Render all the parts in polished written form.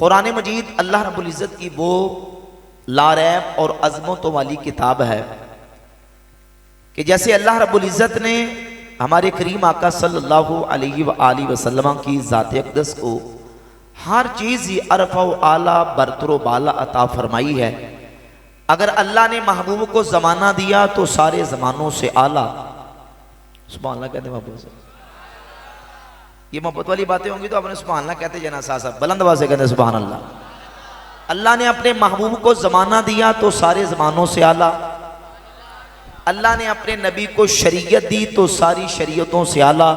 कुरान मजीद अल्लाह रब्बुल इज़्ज़त की वो लारैब और अज़मतों वाली किताब है कि जैसे अल्लाह रब्बुल इज़्ज़त ने हमारे करीम आका सल्लल्लाहु अलैहि वसल्लम की ज़ात अक़दस को हर चीज़ ही अरफ़ा व आला बरतर व बाला अता फरमाई है। अगर अल्लाह ने महबूब को ज़माना दिया तो सारे ज़मानों से आला। सुभान अल्लाह कहते महबूब से, ये मोहब्बत वाली बातें होंगी तो आपने सुभान अल्लाह कहते जाना, साथ साथ बुलंद आवाज़ से कहते सुभान अल्लाह। अल्लाह ने अपने महबूब को ज़माना दिया तो सारे ज़मानों से आला। अल्लाह ने अपने नबी को शरीयत दी तो सारी शरीयतों से आला।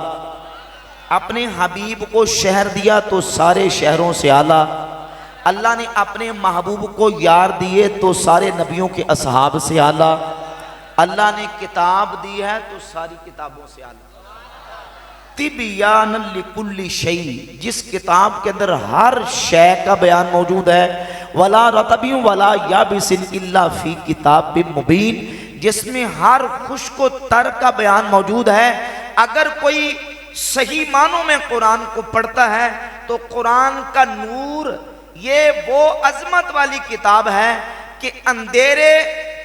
अपने हबीब को शहर दिया तो सारे शहरों से आला। अल्लाह ने अपने महबूब को यार दिए तो सारे नबियों के असहाब से आला। अल्लाह ने किताब दी है तो सारी किताबों से आला। तिबियान लिकुल्ली शै, जिस किताब के अंदर हर शय का बयान मौजूद है। वला रतबिय्युं वला याबिसिन इल्ला फी किताबिम मुबीन, जिसमें हर खुश्क व तर का बयान मौजूद है। अगर कोई सही मानों में कुरान को पढ़ता है तो कुरान का नूर ये वो अजमत वाली किताब है कि अंधेरे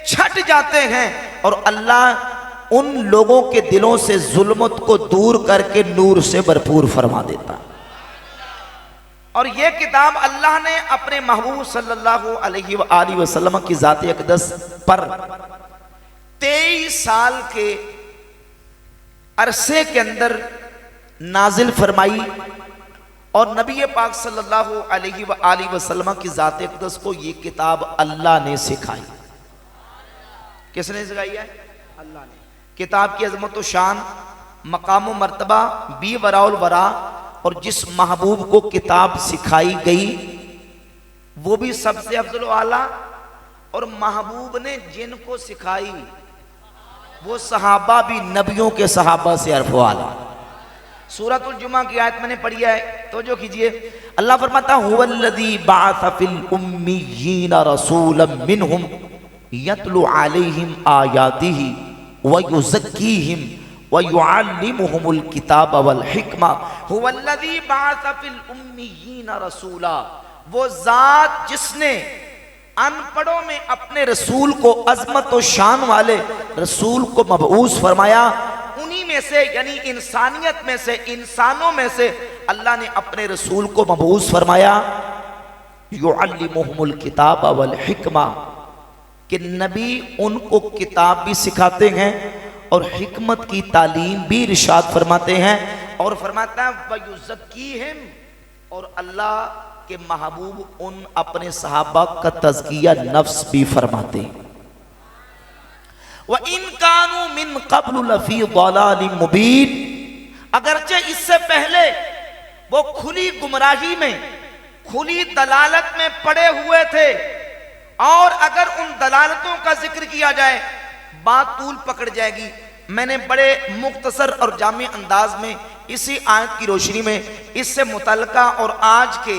छट जाते हैं और अल्लाह उन लोगों के दिलों से जुल्मत को दूर करके नूर से भरपूर फरमा देता है। और ये किताब अल्लाह ने अपने महबूब सल्लल्लाहु अलैहि वसल्लम की ज़ात अक़दस पर 23 साल के अरसे के अंदर नाजिल फरमाई। और नबी पाक सल्लल्लाहु अलैहि वसल्लम की ज़ात अक़दस को ये किताब अल्लाह ने सिखाई। किसने सिखाई है? अल्लाह ने। किताब की अज़मत व शान, मकाम व मर्तबा, बी वराउल वरा, और जिस महबूब को किताब सिखाई गई वो भी सबसे अफजल व आला, और महबूब ने जिनको सिखाई वो सहाबा भी नबियों के सहाबा से अरफ़ व आला। सूरतुल जुमा की आयत मैंने पढ़ी है, तो जो कीजिए। अल्लाह फरमाता हुवल्लज़ी बअस फिल उम्मिय्यीना रसूलन मिनहुम यतलू अलैहिम आयातिही व युज़क्कीहिम व युअल्लिमुहुमुल किताब वल हिक्मा हुवल्लज़ी बअस फिल उम्मिय्यीना रसूला, वो ज़ात जिसने अनपढ़ों में अपने रसूल को, अज़मत व शान वाले रसूल को मबऊस फरमाया। उन्हीं में से यानी इंसानियत में से, इंसानों में से अल्लाह ने अपने रसूल को मबऊस फरमाया। युअल्लिमुहुमुल किताब वल हिक्मा, कि नबी उनको किताब भी सिखाते हैं और हिकमत की तालीम भी इरशाद फरमाते हैं। और फरमाता है वयुज़क्कीहिम, और अल्लाह के महबूब उन अपने सहाबा का तज़किया नफ्स भी फरमाते हैं। व इन कानू मिन क़ब्ल लफ़ी ज़लालिम मुबीन, अगरचे इससे पहले वो खुली गुमराही में, खुली दलालत में पड़े हुए थे। और अगर उन दलालतों का जिक्र किया जाए बात तूल पकड़ जाएगी। मैंने बड़े मुख्तसर और जामे अंदाज में इसी आयत की रोशनी में इससे मुतल्लिका और आज के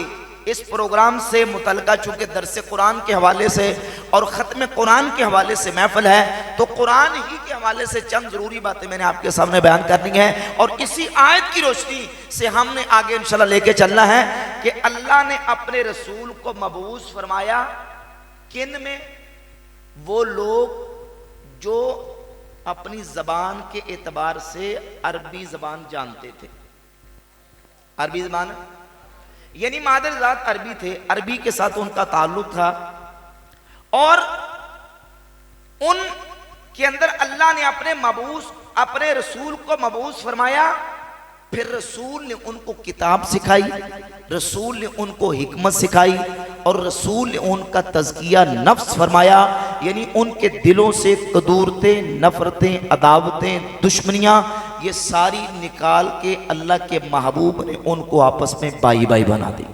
इस प्रोग्राम से मुतल्लिका, चूंकि दरसे कुरान के हवाले से और ख़त्म कुरान के हवाले से महफिल है, तो कुरान ही के हवाले से चंद ज़रूरी बातें मैंने आपके सामने बयान करनी है। और इसी आयत की रोशनी से हमने आगे इंशाल्लाह लेके चलना है कि अल्लाह ने अपने रसूल को मबऊस फरमाया किन में? वो लोग जो अपनी ज़बान के एतबार से अरबी ज़बान जानते थे। अरबी ज़बान यानी मादर ज़ात अरबी थे, अरबी के साथ उनका ताल्लुक था। और उन के अंदर अल्लाह ने अपने मबऊस, अपने रसूल को मबऊस फरमाया। फिर रसूल ने उनको किताब सिखाई, रसूल ने उनको हिकमत सिखाई, और रसूल ने उनका तज़किया नफ्स फरमाया। यानी उनके दिलों से कदूरतें, नफ़रतें, अदावतें, दुश्मनियाँ, ये सारी निकाल के अल्लाह के महबूब ने उनको आपस में भाई भाई बना दी।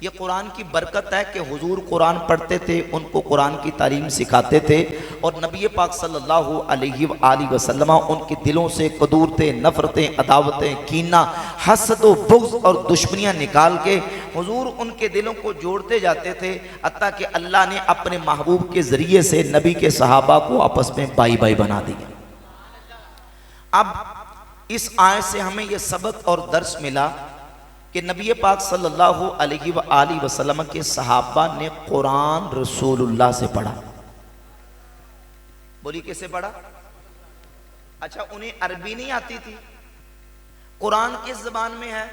ये कुरान की बरकत है कि हुजूर कुरान पढ़ते थे, उनको कुरान की तालीम सिखाते थे, और नबी पाक सल्लल्लाहु अलैहि वसल्लम उनके दिलों से कदूरतें, नफ़रतें, अदावतें, कीना, हसद व बुग़्ज़ और दुश्मनियाँ निकाल के हुजूर उनके दिलों को जोड़ते जाते थे। हत्ता कि अल्लाह ने अपने महबूब के ज़रिए से नबी के सहाबा को आपस में भाई भाई बना दिया। अब इस आयत से हमें यह सबक और दर्स मिला कि नबी पाक सल्लल्लाहु अलैहि वसल्लम के सहाबा ने कुरान रसूलुल्लाह से पढ़ा। बोली कैसे पढ़ा? अच्छा, उन्हें अरबी नहीं आती थी? कुरान किस जबान में है?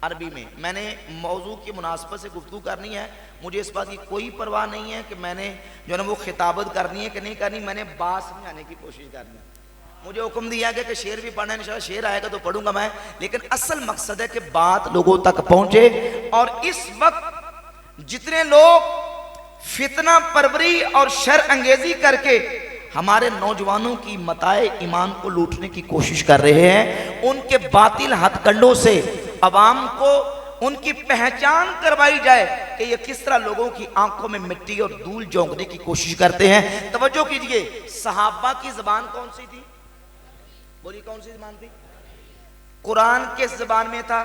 अरबी में। मैंने मौजू की मुनासबत से गुफ्तगू करनी है, मुझे इस बात की कोई परवाह नहीं है कि मैंने जो है ना वो खिताबत करनी है कि नहीं करनी, मैंने बात समझाने की कोशिश करनी है। मुझे हुक्म दिया गया कि शेर भी पढ़ना है, इंशाअल्लाह शेर आएगा तो पढ़ूंगा मैं, लेकिन असल मकसद है कि बात लोगों तक पहुंचे। और इस वक्त जितने लोग फितना परवरी और शर अंगेजी करके हमारे नौजवानों की मताए ईमान को लूटने की कोशिश कर रहे हैं, उनके बातिल हथकंडों से अवाम को उनकी पहचान करवाई जाए कि ये किस तरह लोगों की आंखों में मिट्टी और धूल झोंकने की कोशिश करते हैं। तवज्जो कीजिए, सहाबा की जबान कौन सी थी? बोली कौन सी जबान थी? कुरान किस जबान में था?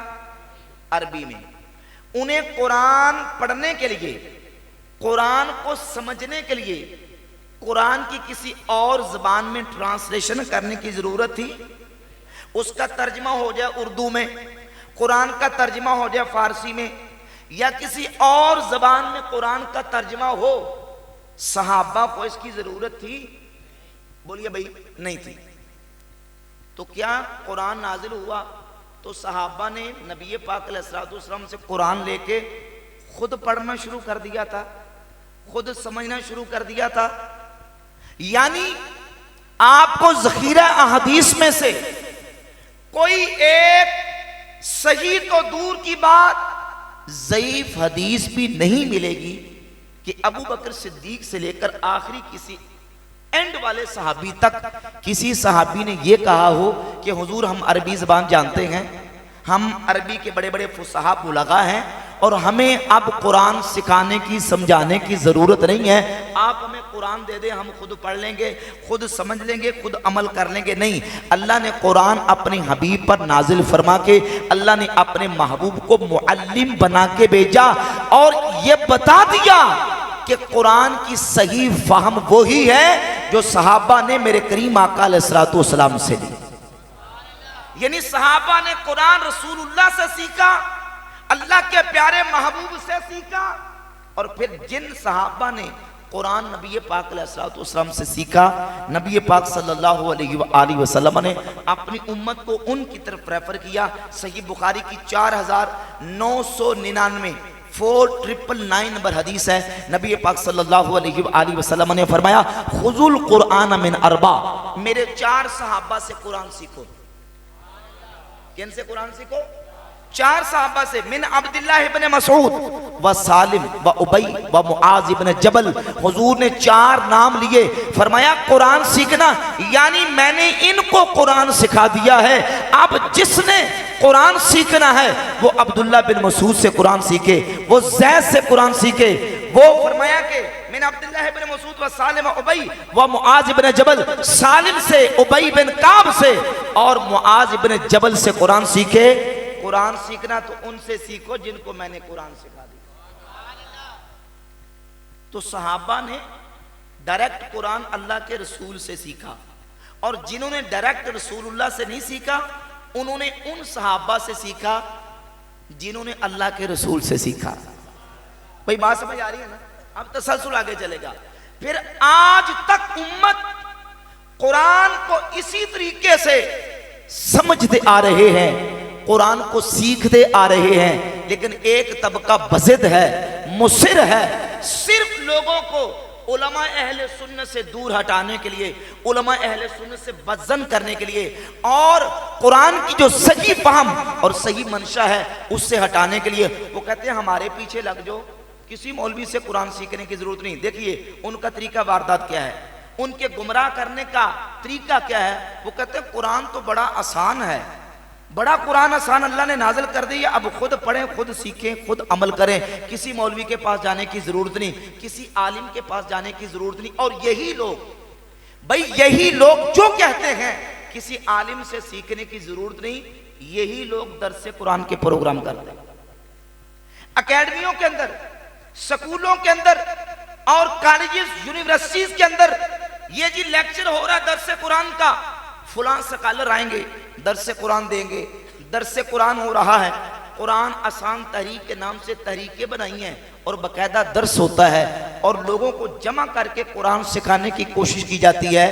अरबी में। उन्हें कुरान पढ़ने के लिए, कुरान को समझने के लिए कुरान की किसी और जबान में ट्रांसलेशन करने की जरूरत थी? उसका तर्जमा हो जाए उर्दू में, कुरान का तर्जमा हो जाए फारसी में, या किसी और जबान में कुरान का तर्जमा हो, सहाबा को इसकी जरूरत थी? बोलिए भाई, नहीं थी। तो क्या कुरान नाजिल हुआ तो सहाबा ने नबी पाक अलैहिस्सलाम से कुरान लेके खुद पढ़ना शुरू कर दिया था, खुद समझना शुरू कर दिया था? यानी आपको ज़खीरा अहदीस में से कोई एक सही तो दूर की बात ज़ईफ हदीस भी नहीं मिलेगी कि अबू बकर सिद्दीक से लेकर आखिरी किसी एंड वाले सहाबी तक किसी सहाबी ने यह कहा हो कि हुजूर हम अरबी ज़बान जानते हैं, हम अरबी के बड़े बड़े फुसहा बुलगा हैं और हमें अब कुरान सिखाने की समझाने की ज़रूरत नहीं है, आप हमें कुरान दे दें, हम खुद पढ़ लेंगे, खुद समझ लेंगे, खुद अमल कर लेंगे। नहीं, अल्लाह ने कुरान अपने हबीब पर नाजिल फरमा के, अल्लाह ने अपने महबूब को मुअल्लिम बना के भेजा और ये बता दिया कि कुरान की सही फहम वही है जो सहाबा ने मेरे करीम आका अलैहिस्सलातु वस्सलाम से ली। यानी सहाबा ने कुरान रसूलुल्लाह से सीखा, अल्लाह के प्यारे महबूब से सीखा, और फिर जिन सहाबा ने कुरान नबी पाक अलैहिस्सलातु वस्सलाम से सीखा, नबी पाक सल्लल्लाहु अलैहि वसल्लम ने अपनी उम्मत को उनकी तरफ रेफर किया। सही बुखारी की 4999 4999 नंबर हदीस है, नबी पाक सल्लल्लाहु अलैहि वसल्लम ने फरमाया, खुजुल कुरान मिन अरबा, मेरे 4 सहाबा से कुरान सीखो। किन से कुरान सीखो? 4 सहाबा से। मिन अब्दुल्लाह इब्न मसूद व सालिम व उबई व मुआज इब्न जबल। हुजूर ने 4 नाम लिए, फरमाया कुरान सीखना, यानी मैंने इनको कुरान सिखा दिया है। अब जिसने कुरान सीखना है वो अब्दुल्लाह बिन मसूद से कुरान सीखे, वो ज़ैद से कुरान सीखे। वो फरमाया कि मिन अब्दुल्लाह इब्न मसूद व सालिम व उबई व मुआज इब्न जबल, सालिम से, उबई बिन काब से और मुआज इब्न जबल से कुरान सीखे। कुरान सीखना तो उनसे सीखो जिनको मैंने कुरान सिखा दिया। तो सहाबा ने डायरेक्ट कुरान अल्लाह के रसूल से सीखा, और जिन्होंने डायरेक्ट रसूलुल्लाह से नहीं सीखा उन्होंने उन सहाबा से सीखा जिन्होंने अल्लाह के रसूल से सीखा। भाई बात समझ आ रही है ना? अब तसलसल आगे चलेगा। फिर आज तक उम्मत कुरान को इसी तरीके से समझते आ रहे हैं, कुरान को सीखते आ रहे हैं, लेकिन एक तबका बज़िद है, मुसिर है, सिर्फ लोगों को उलमा अहले सुन्नत से दूर हटाने के लिए, उलमा अहले सुन्नत से बदजन करने के लिए, और कुरान की जो सही फहम और सही मंशा है उससे हटाने के लिए। वो कहते हैं हमारे पीछे लग जाओ, किसी मौलवी से कुरान सीखने की जरूरत नहीं। देखिए उनका तरीका वारदात क्या है, उनके गुमराह करने का तरीका क्या है। वो कहते हैं कुरान तो बड़ा आसान है, बड़ा कुरान आसान अल्लाह ने नाजिल कर दिया, अब खुद पढ़ें, खुद सीखें, खुद अमल करें, किसी मौलवी के पास जाने की जरूरत नहीं, किसी आलिम के पास जाने की जरूरत नहीं। और यही लोग, भाई यही लोग जो कहते हैं किसी आलिम से सीखने की जरूरत नहीं, यही लोग दरसे कुरान के प्रोग्राम करते हैं अकेडमियों के अंदर, स्कूलों के अंदर और कॉलेजेस यूनिवर्सिटीज के अंदर। ये जी लेक्चर हो रहा है दरसे कुरान का, फुलां स्कॉलर आएंगे दरसे कुरान देंगे, दरसे कुरान हो रहा है, कुरान आसान तहरीक के नाम से तहरीकें बनाई हैं और बाकायदा दर्स होता है और लोगों को जमा करके कुरान सिखाने की कोशिश की जाती है।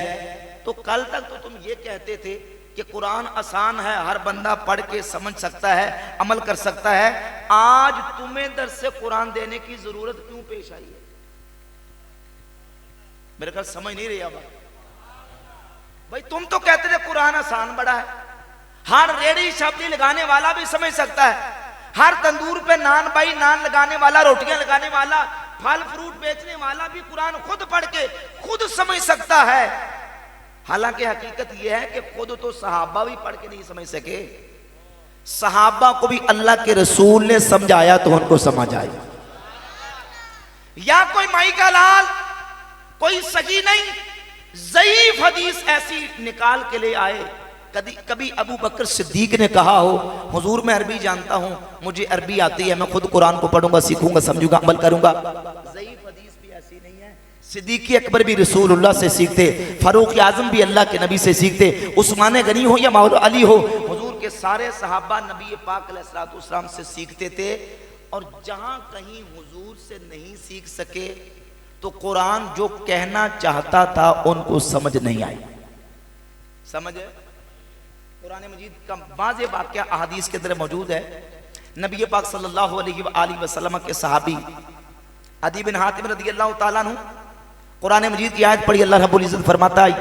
तो कल तक तो तुम ये कहते थे कि कुरान आसान है, हर बंदा पढ़ के समझ सकता है, अमल कर सकता है। आज तुम्हें दर्स से कुरान देने की जरूरत क्यों पेश आई है? मेरे ख्याल समझ नहीं रही अब भाई। तुम तो कहते थे कुरान आसान बड़ा है, हर रेड़ी सब्जी लगाने वाला भी समझ सकता है, हर तंदूर पे नान भाई नान लगाने वाला, रोटियां लगाने वाला, फल फ्रूट बेचने वाला भी कुरान खुद पढ़ के खुद समझ सकता है। हालांकि हकीकत यह है कि खुद तो सहाबा भी पढ़ के नहीं समझ सके, सहाबा को भी अल्लाह के रसूल ने समझाया तो उनको समझ आई। या कोई माई का लाल, कोई सही नहीं, ज़ईफ हदीस ऐसी निकाल के ले आए। कभी अबू बकर सिद्दीक ने कहा हो, हुजूर मैं अरबी जानता हूं, मुझे अरबी आती है, मैं खुद कुरान को पढ़ूंगा, सीखूंगा, समझूंगा, अमल करूंगा। ज़ईफ हदीस भी ऐसी नहीं है। सिद्दीक अकबर भी रसूलुल्लाह से सीखते, फारूक आजम भी अल्लाह के नबी से सीखते, उस्मान गनी हो या मौला अली हो, हुजूर के सारे सहाबा नबी पाक अलैहिस्सलाम से सीखते थे। और जहां कहीं हुजूर से नहीं सीख सके तो कुरान जो कहना चाहता था उनको समझ नहीं आई। समझ है? कुरान मजीद का वाज़े वाक़या अहादीस के अंदर मौजूद है। नबी पाक सल्लल्लाहु अलैहि वसल्लम के सहाबी अदी बिन हातिम रज़ियल्लाहु ताला अन्हु कुरान मजीद की आयत पढ़ी, अल्लाह रब्बुल इज़्ज़त फरमाता है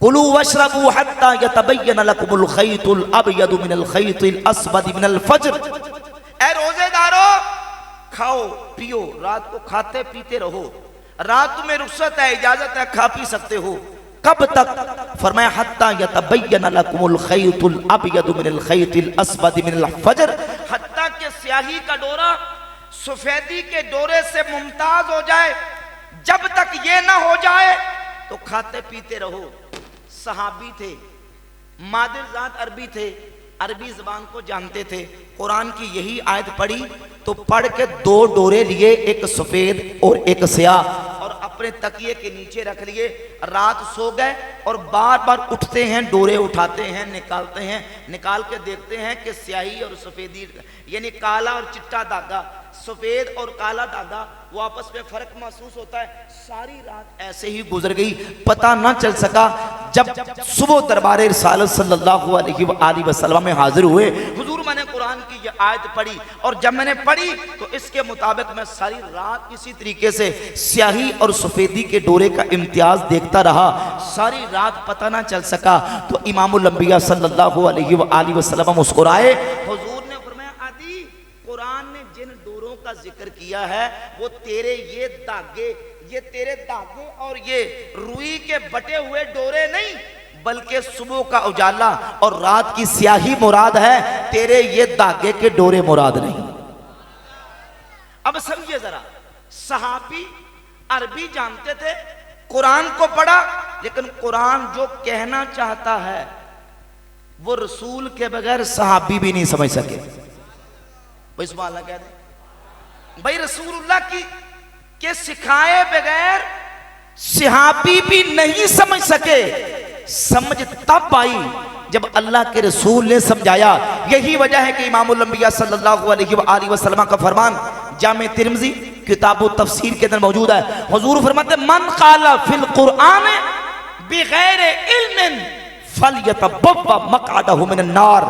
कुलू वशरबू हत्ता यतबय्यन लकुमुल खैतुल अबयदु मिनल खैतिल अस्वद मिनल फज्र। ऐ रोजेदारो, खाओ पियो, रात को खाते पीते रहो, रात में रुखसत है, इजाजत है, खा पी सकते हो। कब तक? फरमाया हत्ता यतबय्यन लकुमुल खैतुल अबयदु मिनल खैतिल अस्वद मिनल फज्र, हत्ता के स्याही का डोरा सफेदी के डोरे से मुमताज हो जाए। जब तक ये ना हो जाए तो खाते पीते रहो। सहाबी थे, मादिर जात अरबी थे, अरबी जबान को जानते थे। कुरान की यही आयत पढ़ी तो पढ़ के दो डोरे लिए, एक सफेद और एक स्याह, और अपने तकिए के नीचे रख लिए। रात सो गए और बार बार उठते हैं, डोरे उठाते हैं, निकालते हैं, निकाल के देखते हैं कि स्याही और सफेदी यानी काला और चिट्टा धागा, सफेद और काला धागा, वो आपस में फर्क महसूस होता है। सारी रात ऐसे ही गुजर गई, पता ना चल सका। जब सुबह दरबारे रिसालत सल्लल्लाहु अलैहि वसल्लम में हाजिर हुए, हुजूर मैंने कुरान की ये आयत पढ़ी, और जब मैंने पढ़ी तो इसके मुताबिक मैं सारी रात इसी तरीके से स्याही और सफेदी के डोरे का इम्तियाज देखता रहा, सारी रात पता ना चल सका। तो इमामुल अंबिया सल्लल्लाहु अलैहि वसल्लम मुस्कुराए। हुजूर ने फरमाया आदि, कुरान ने जिन डोरों का जिक्र किया है वो तेरे ये तेरे धागे और ये रुई के बटे हुए डोरे नहीं, बल्कि सुबह का उजाला और रात की स्याही मुराद है, तेरे ये धागे के डोरे मुराद नहीं। अब समझिए जरा, सहाबी अरबी जानते थे, कुरान को पढ़ा, लेकिन कुरान जो कहना चाहता है वो रसूल के बगैर सहाबी भी नहीं समझ सके। भाई सुभान अल्लाह कह दे भाई, रसूलुल्लाह के सिखाए बगैर सहाबी भी नहीं समझ सके। समझ तब आई जब अल्लाह के रसूल ने समझाया। यही वजह है कि इमामुल अंबिया सल्लल्लाहु अलैहि वसल्लम का फरमान जामे तिर्मिज़ी किताबु तफसीर के अंदर मौजूद है। हुजूर फरमाते मन क़ाला फिल कुरआन बिगैर इल्मिन फलयतबव्वा मक़अदहु मिनन नार।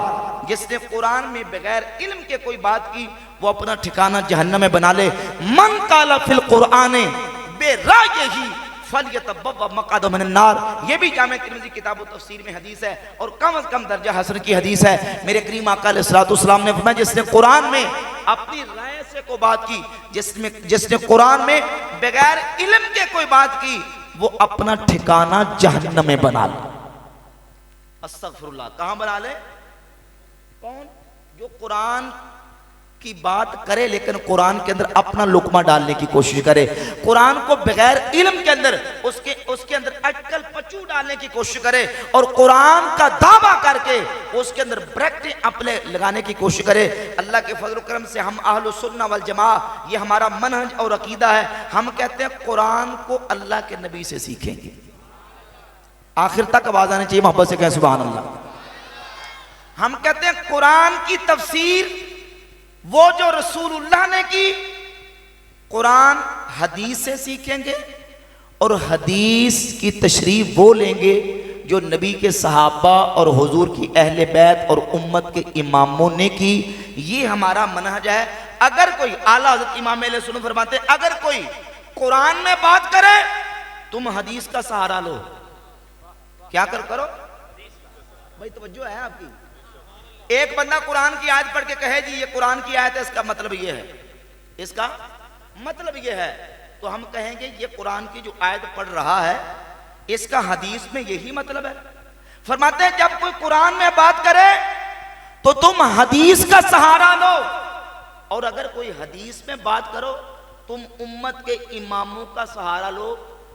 जिसने कुरान में बगैर इल्म के कोई बात की वो अपना ठिकाना जहन्नम में बना ले। मन क़ाला फिल कुरआन बेरायही फलयतबव्वा मक़अदहु मिनन नार। ये भी जामे तिर्मिज़ी किताबु तफसीर में हदीस है और कम से कम दर्जा हसन की हदीस है। मेरे करीम आका अलैहिस्सलाम ने फरमाया, जिसने कुरान में अपनी राय से कोई बात की, जिसने कुरान में बगैर इल्म के कोई बात की, वो अपना ठिकाना जहन्नम में बना ले। अस्तगफिरुल्लाह, कहां बना ले? कौन? जो कुरान की बात करे लेकिन कुरान के अंदर अपना लुकमा डालने की कोशिश करे, कुरान को बगैर इल्म के अंदर उसके अंदर अटकल पचू डालने की कोशिश करे, और कुरान का दावा करके उसके अंदर ब्रैकेट अपने लगाने की कोशिश करे। अल्लाह के फजल करम से हम अहलु सुन्ना वल जमा, ये हमारा मनहज और अकीदा है। हम कहते हैं कुरान को अल्लाह के नबी से सीखेंगे। आखिर तक आवाज आनी चाहिए, मोहब्बत से कहें सुभान अल्लाह। हम कहते हैं कुरान की तफसीर वो जो रसूलुल्लाह ने की, कुरान हदीस से सीखेंगे और हदीस की तशरीफ वो लेंगे जो नबी के सहाबा और हुजूर की अहले बैत और उम्मत के इमामों ने की। ये हमारा मनहज है। अगर कोई आला हज़रत इमाम अहले सुन्नत फरमाते, अगर कोई कुरान में बात करे तुम हदीस का सहारा लो। क्या करो भाई, तवज्जो है आपकी। एक बंदा कुरान की आयत पढ़ के कहे जी ये कुरान की आयत है, इसका मतलब ये है, इसका मतलब ये है, तो हम कहेंगे ये कुरान की जो आयत पढ़ रहा है इसका हदीस में यही मतलब है। फरमाते हैं जब कोई कुरान में बात करे तो तुम हदीस का सहारा लो, और अगर कोई हदीस में बात करो तुम उम्मत के इमामों का सहारा लो।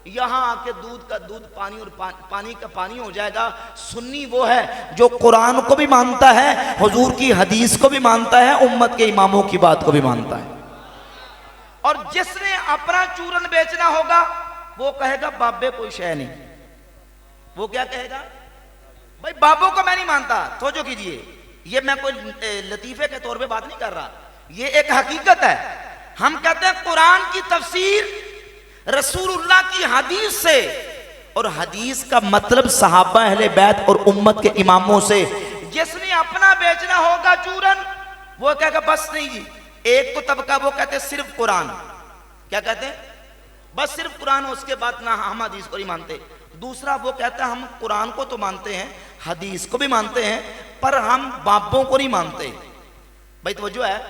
यहां आके दूध का दूध, पानी और पानी का पानी हो जाएगा। सुन्नी वो है जो कुरान को भी मानता है, हुजूर की हदीस को भी मानता है, उम्मत के इमामों की बात को भी मानता है। और जिसने अपना चूरन बेचना होगा वो कहेगा बाबे कोई शय नहीं। वो क्या कहेगा? भाई बाबों को मैं नहीं मानता। तो जो कीजिए, ये मैं कोई लतीफे के तौर पे बात नहीं कर रहा, ये एक हकीकत है। हम कहते हैं कुरान की तफसीर रसूलुल्लाह की हदीस से, और हदीस का मतलब सहाबा अहले बैत और उम्मत के इमामों से। जिसने अपना बेचना होगा चूरन वो कहेगा बस नहीं जी। एक तो तबका वो कहते हैं सिर्फ कुरान, क्या कहते हैं, बस सिर्फ कुरान, उसके बाद ना हम हदीस को नहीं मानते। दूसरा वो कहता है हम कुरान को तो मानते हैं, हदीस को भी मानते हैं, पर हम बाबों को नहीं मानते। भाई तवज्जो है,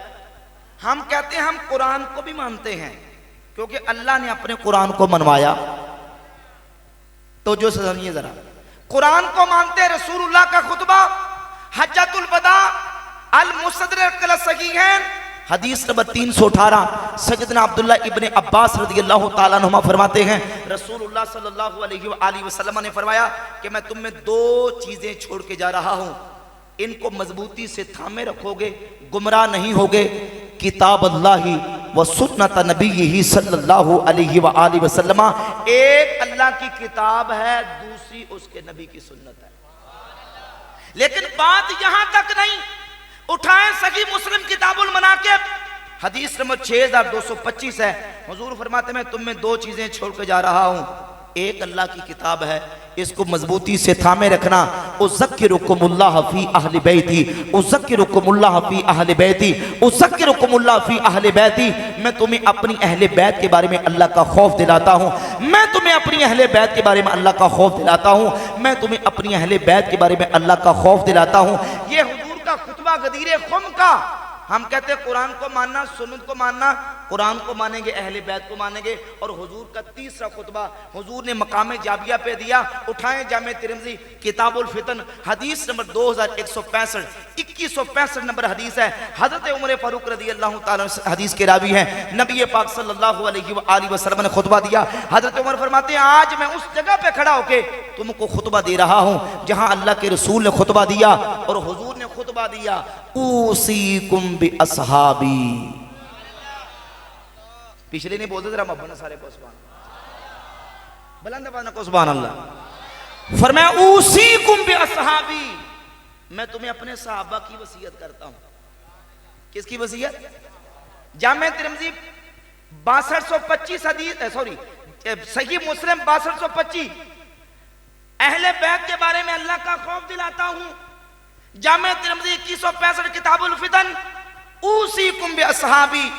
हम कहते हैं हम कुरान को भी मानते हैं क्योंकि अल्लाह ने अपने कुरान को मनवाया। तो जो समझिए जरा, कुरान को मानते हैं, रसूलुल्लाह का खुतबा, हज्जतुल वदा, अल मुसद्दरक अल सहीहैन, हदीस नंबर 318। सैयदना अब्दुल्ला इब्ने अब्बास रज़ियल्लाहु ताला अन्हुमा फरमाते हैं रसूलुल्लाह सल्लल्लाहु अलैहि वसल्लम ने फरमाया कि मैं तुम में दो चीजें छोड़ के जा रहा हूं, इनको मजबूती से थामे रखोगे, गुमराह नहीं होगे। किताब अल्लाही व सुन्नत नबीही सल्लल्लाहु अलैहि वसल्लम, एक अल्लाह की किताब है, दूसरी उसके नबी की सुन्नत है। लेकिन बात यहां तक नहीं, उठाएं सही मुस्लिम किताबुल मनाकिब, हदीस नंबर 6225 है। हुजूर फरमाते मैं तुम में दो चीजें छोड़ के जा रहा हूं, एक अल्लाह की किताब है, इसको मजबूती से थामे रखना। उज़क्किरुकुमुल्लाह फी अहली बैती, उज़क्किरुकुमुल्लाह फी अहली बैती, उज़क्किरुकुमुल्लाह फी अहली बैती। मैं तुम्हें अपनी अहले बैत के बारे में अल्लाह का खौफ दिलाता हूँ, मैं तुम्हें अपनी अहले बैत के बारे में अल्लाह का खौफ दिलाता हूँ, मैं तुम्हें अपनी अहले बैत के बारे में अल्लाह का खौफ दिलाता हूँ। ये हुजूर का खुतबा गदीर खुम का। हम कहते हैं कुरान को मानना, सुन्नत को मानना, कुरान को मानेंगे, अहले बैत को मानेंगे। और हुजूर का तीसरा खुतबा हुजूर ने मकाम जाबिया पे दिया। उठाएं जामे तिरमिज़ी किताबुल फितन, हदीस नंबर 2165, 2165 नंबर हदीस है। हजरत उमर फारूक रज़ियल्लाहु ताला हदीस के रावी हैं। नबी पाक सल्लल्लाहु अलैहि वसल्लम ने खुतबा दिया। हजरत उमर फरमाते हैं आज मैं उस जगह पे खड़ा होके तुमको खुतबा दे रहा हूँ जहाँ अल्लाह के रसूल ने खुतबा दिया। और हुजूर ने खुतबा दिया, ऊसीकुम बि अस्हाबी। पिछले नहीं बोलते जरा मब्बन सारे को सुभान बुलंद आवाज़ को सुभान अल्लाह। फरमाया ऊसीकुम बि अस्हाबी, मैं तुम्हें अपने सहाबा की वसीयत करता हूं। किसकी वसीयत? जामे तिरमिज़ी 6225 हदीस, सॉरी सही मुस्लिम 6225, अहले बैत के बारे में अल्लाह का खौफ दिलाता हूं। जामे तिरमिज़ी 2165 किताबुल फितन, ऊसीकुम बि अस्हाबी,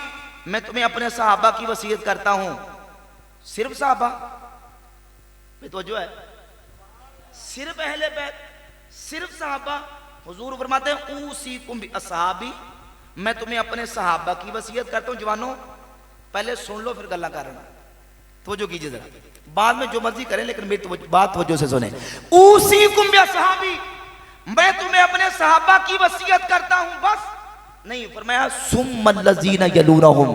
मैं तुम्हें अपने सहाबा की वसीयत करता हूं। सिर्फ सहाबा तो जो है, सिर्फ अहले बैत, सिर्फ सहाबा। हुजूर फरमाते हैं ऊसीकुम बि अस्हाबी, मैं तुम्हें अपने सहाबा की वसीयत करता हूं। जवानों पहले सुन लो फिर गल्ला करना, तो जो कीजिए जरा, बाद में जो मर्जी करें लेकिन मेरी बात वजह से सुने। ऊसीकुम बि अस्हाबी, मैं तुम्हें अपने सहाबा की वसीयत करता हूं, बस नहीं। फरमाया सुम्मल्लज़ीना यलूनहुम,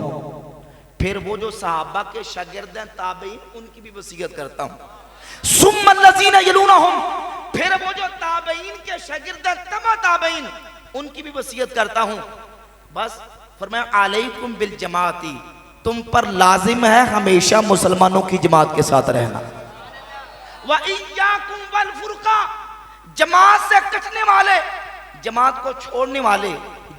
फिर वो जो सहाबा के शागिर्द हैं ताबईन, उनकी भी वसीयत करता हूं। सुम्मल्लज़ीना यलूनहुम, फिर वो जो ताबईन के शागिर्द हैं तबा ताबईन, उनकी भी वसीयत करता हूं, बस। फरमाया अलैकुम बिल जमाती, तुम पर लाजिम है हमेशा मुसलमानों की जमात के साथ रहना। व इय्याकुम वल फुरका, जमात से कटने वाले, जमात को छोड़ने वाले,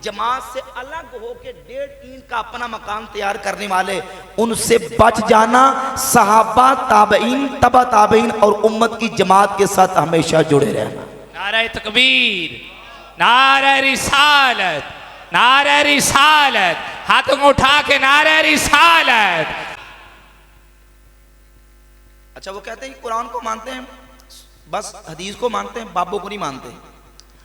जमात से अलग होकर 1.5 ईंट का अपना मकान तैयार करने वाले, उनसे बच जाना। सहाबा, ताबईन, तबा ताबईन और उम्मत की जमात के साथ हमेशा जुड़े रहना। नारे तकबीर, नारे रिसालत, नारे रिसालत, हाथों को उठा के नारे रिसालत। अच्छा, वो कहते हैं कुरान को मानते हैं, बस हदीस को मानते हैं, बाबों को नहीं मानते।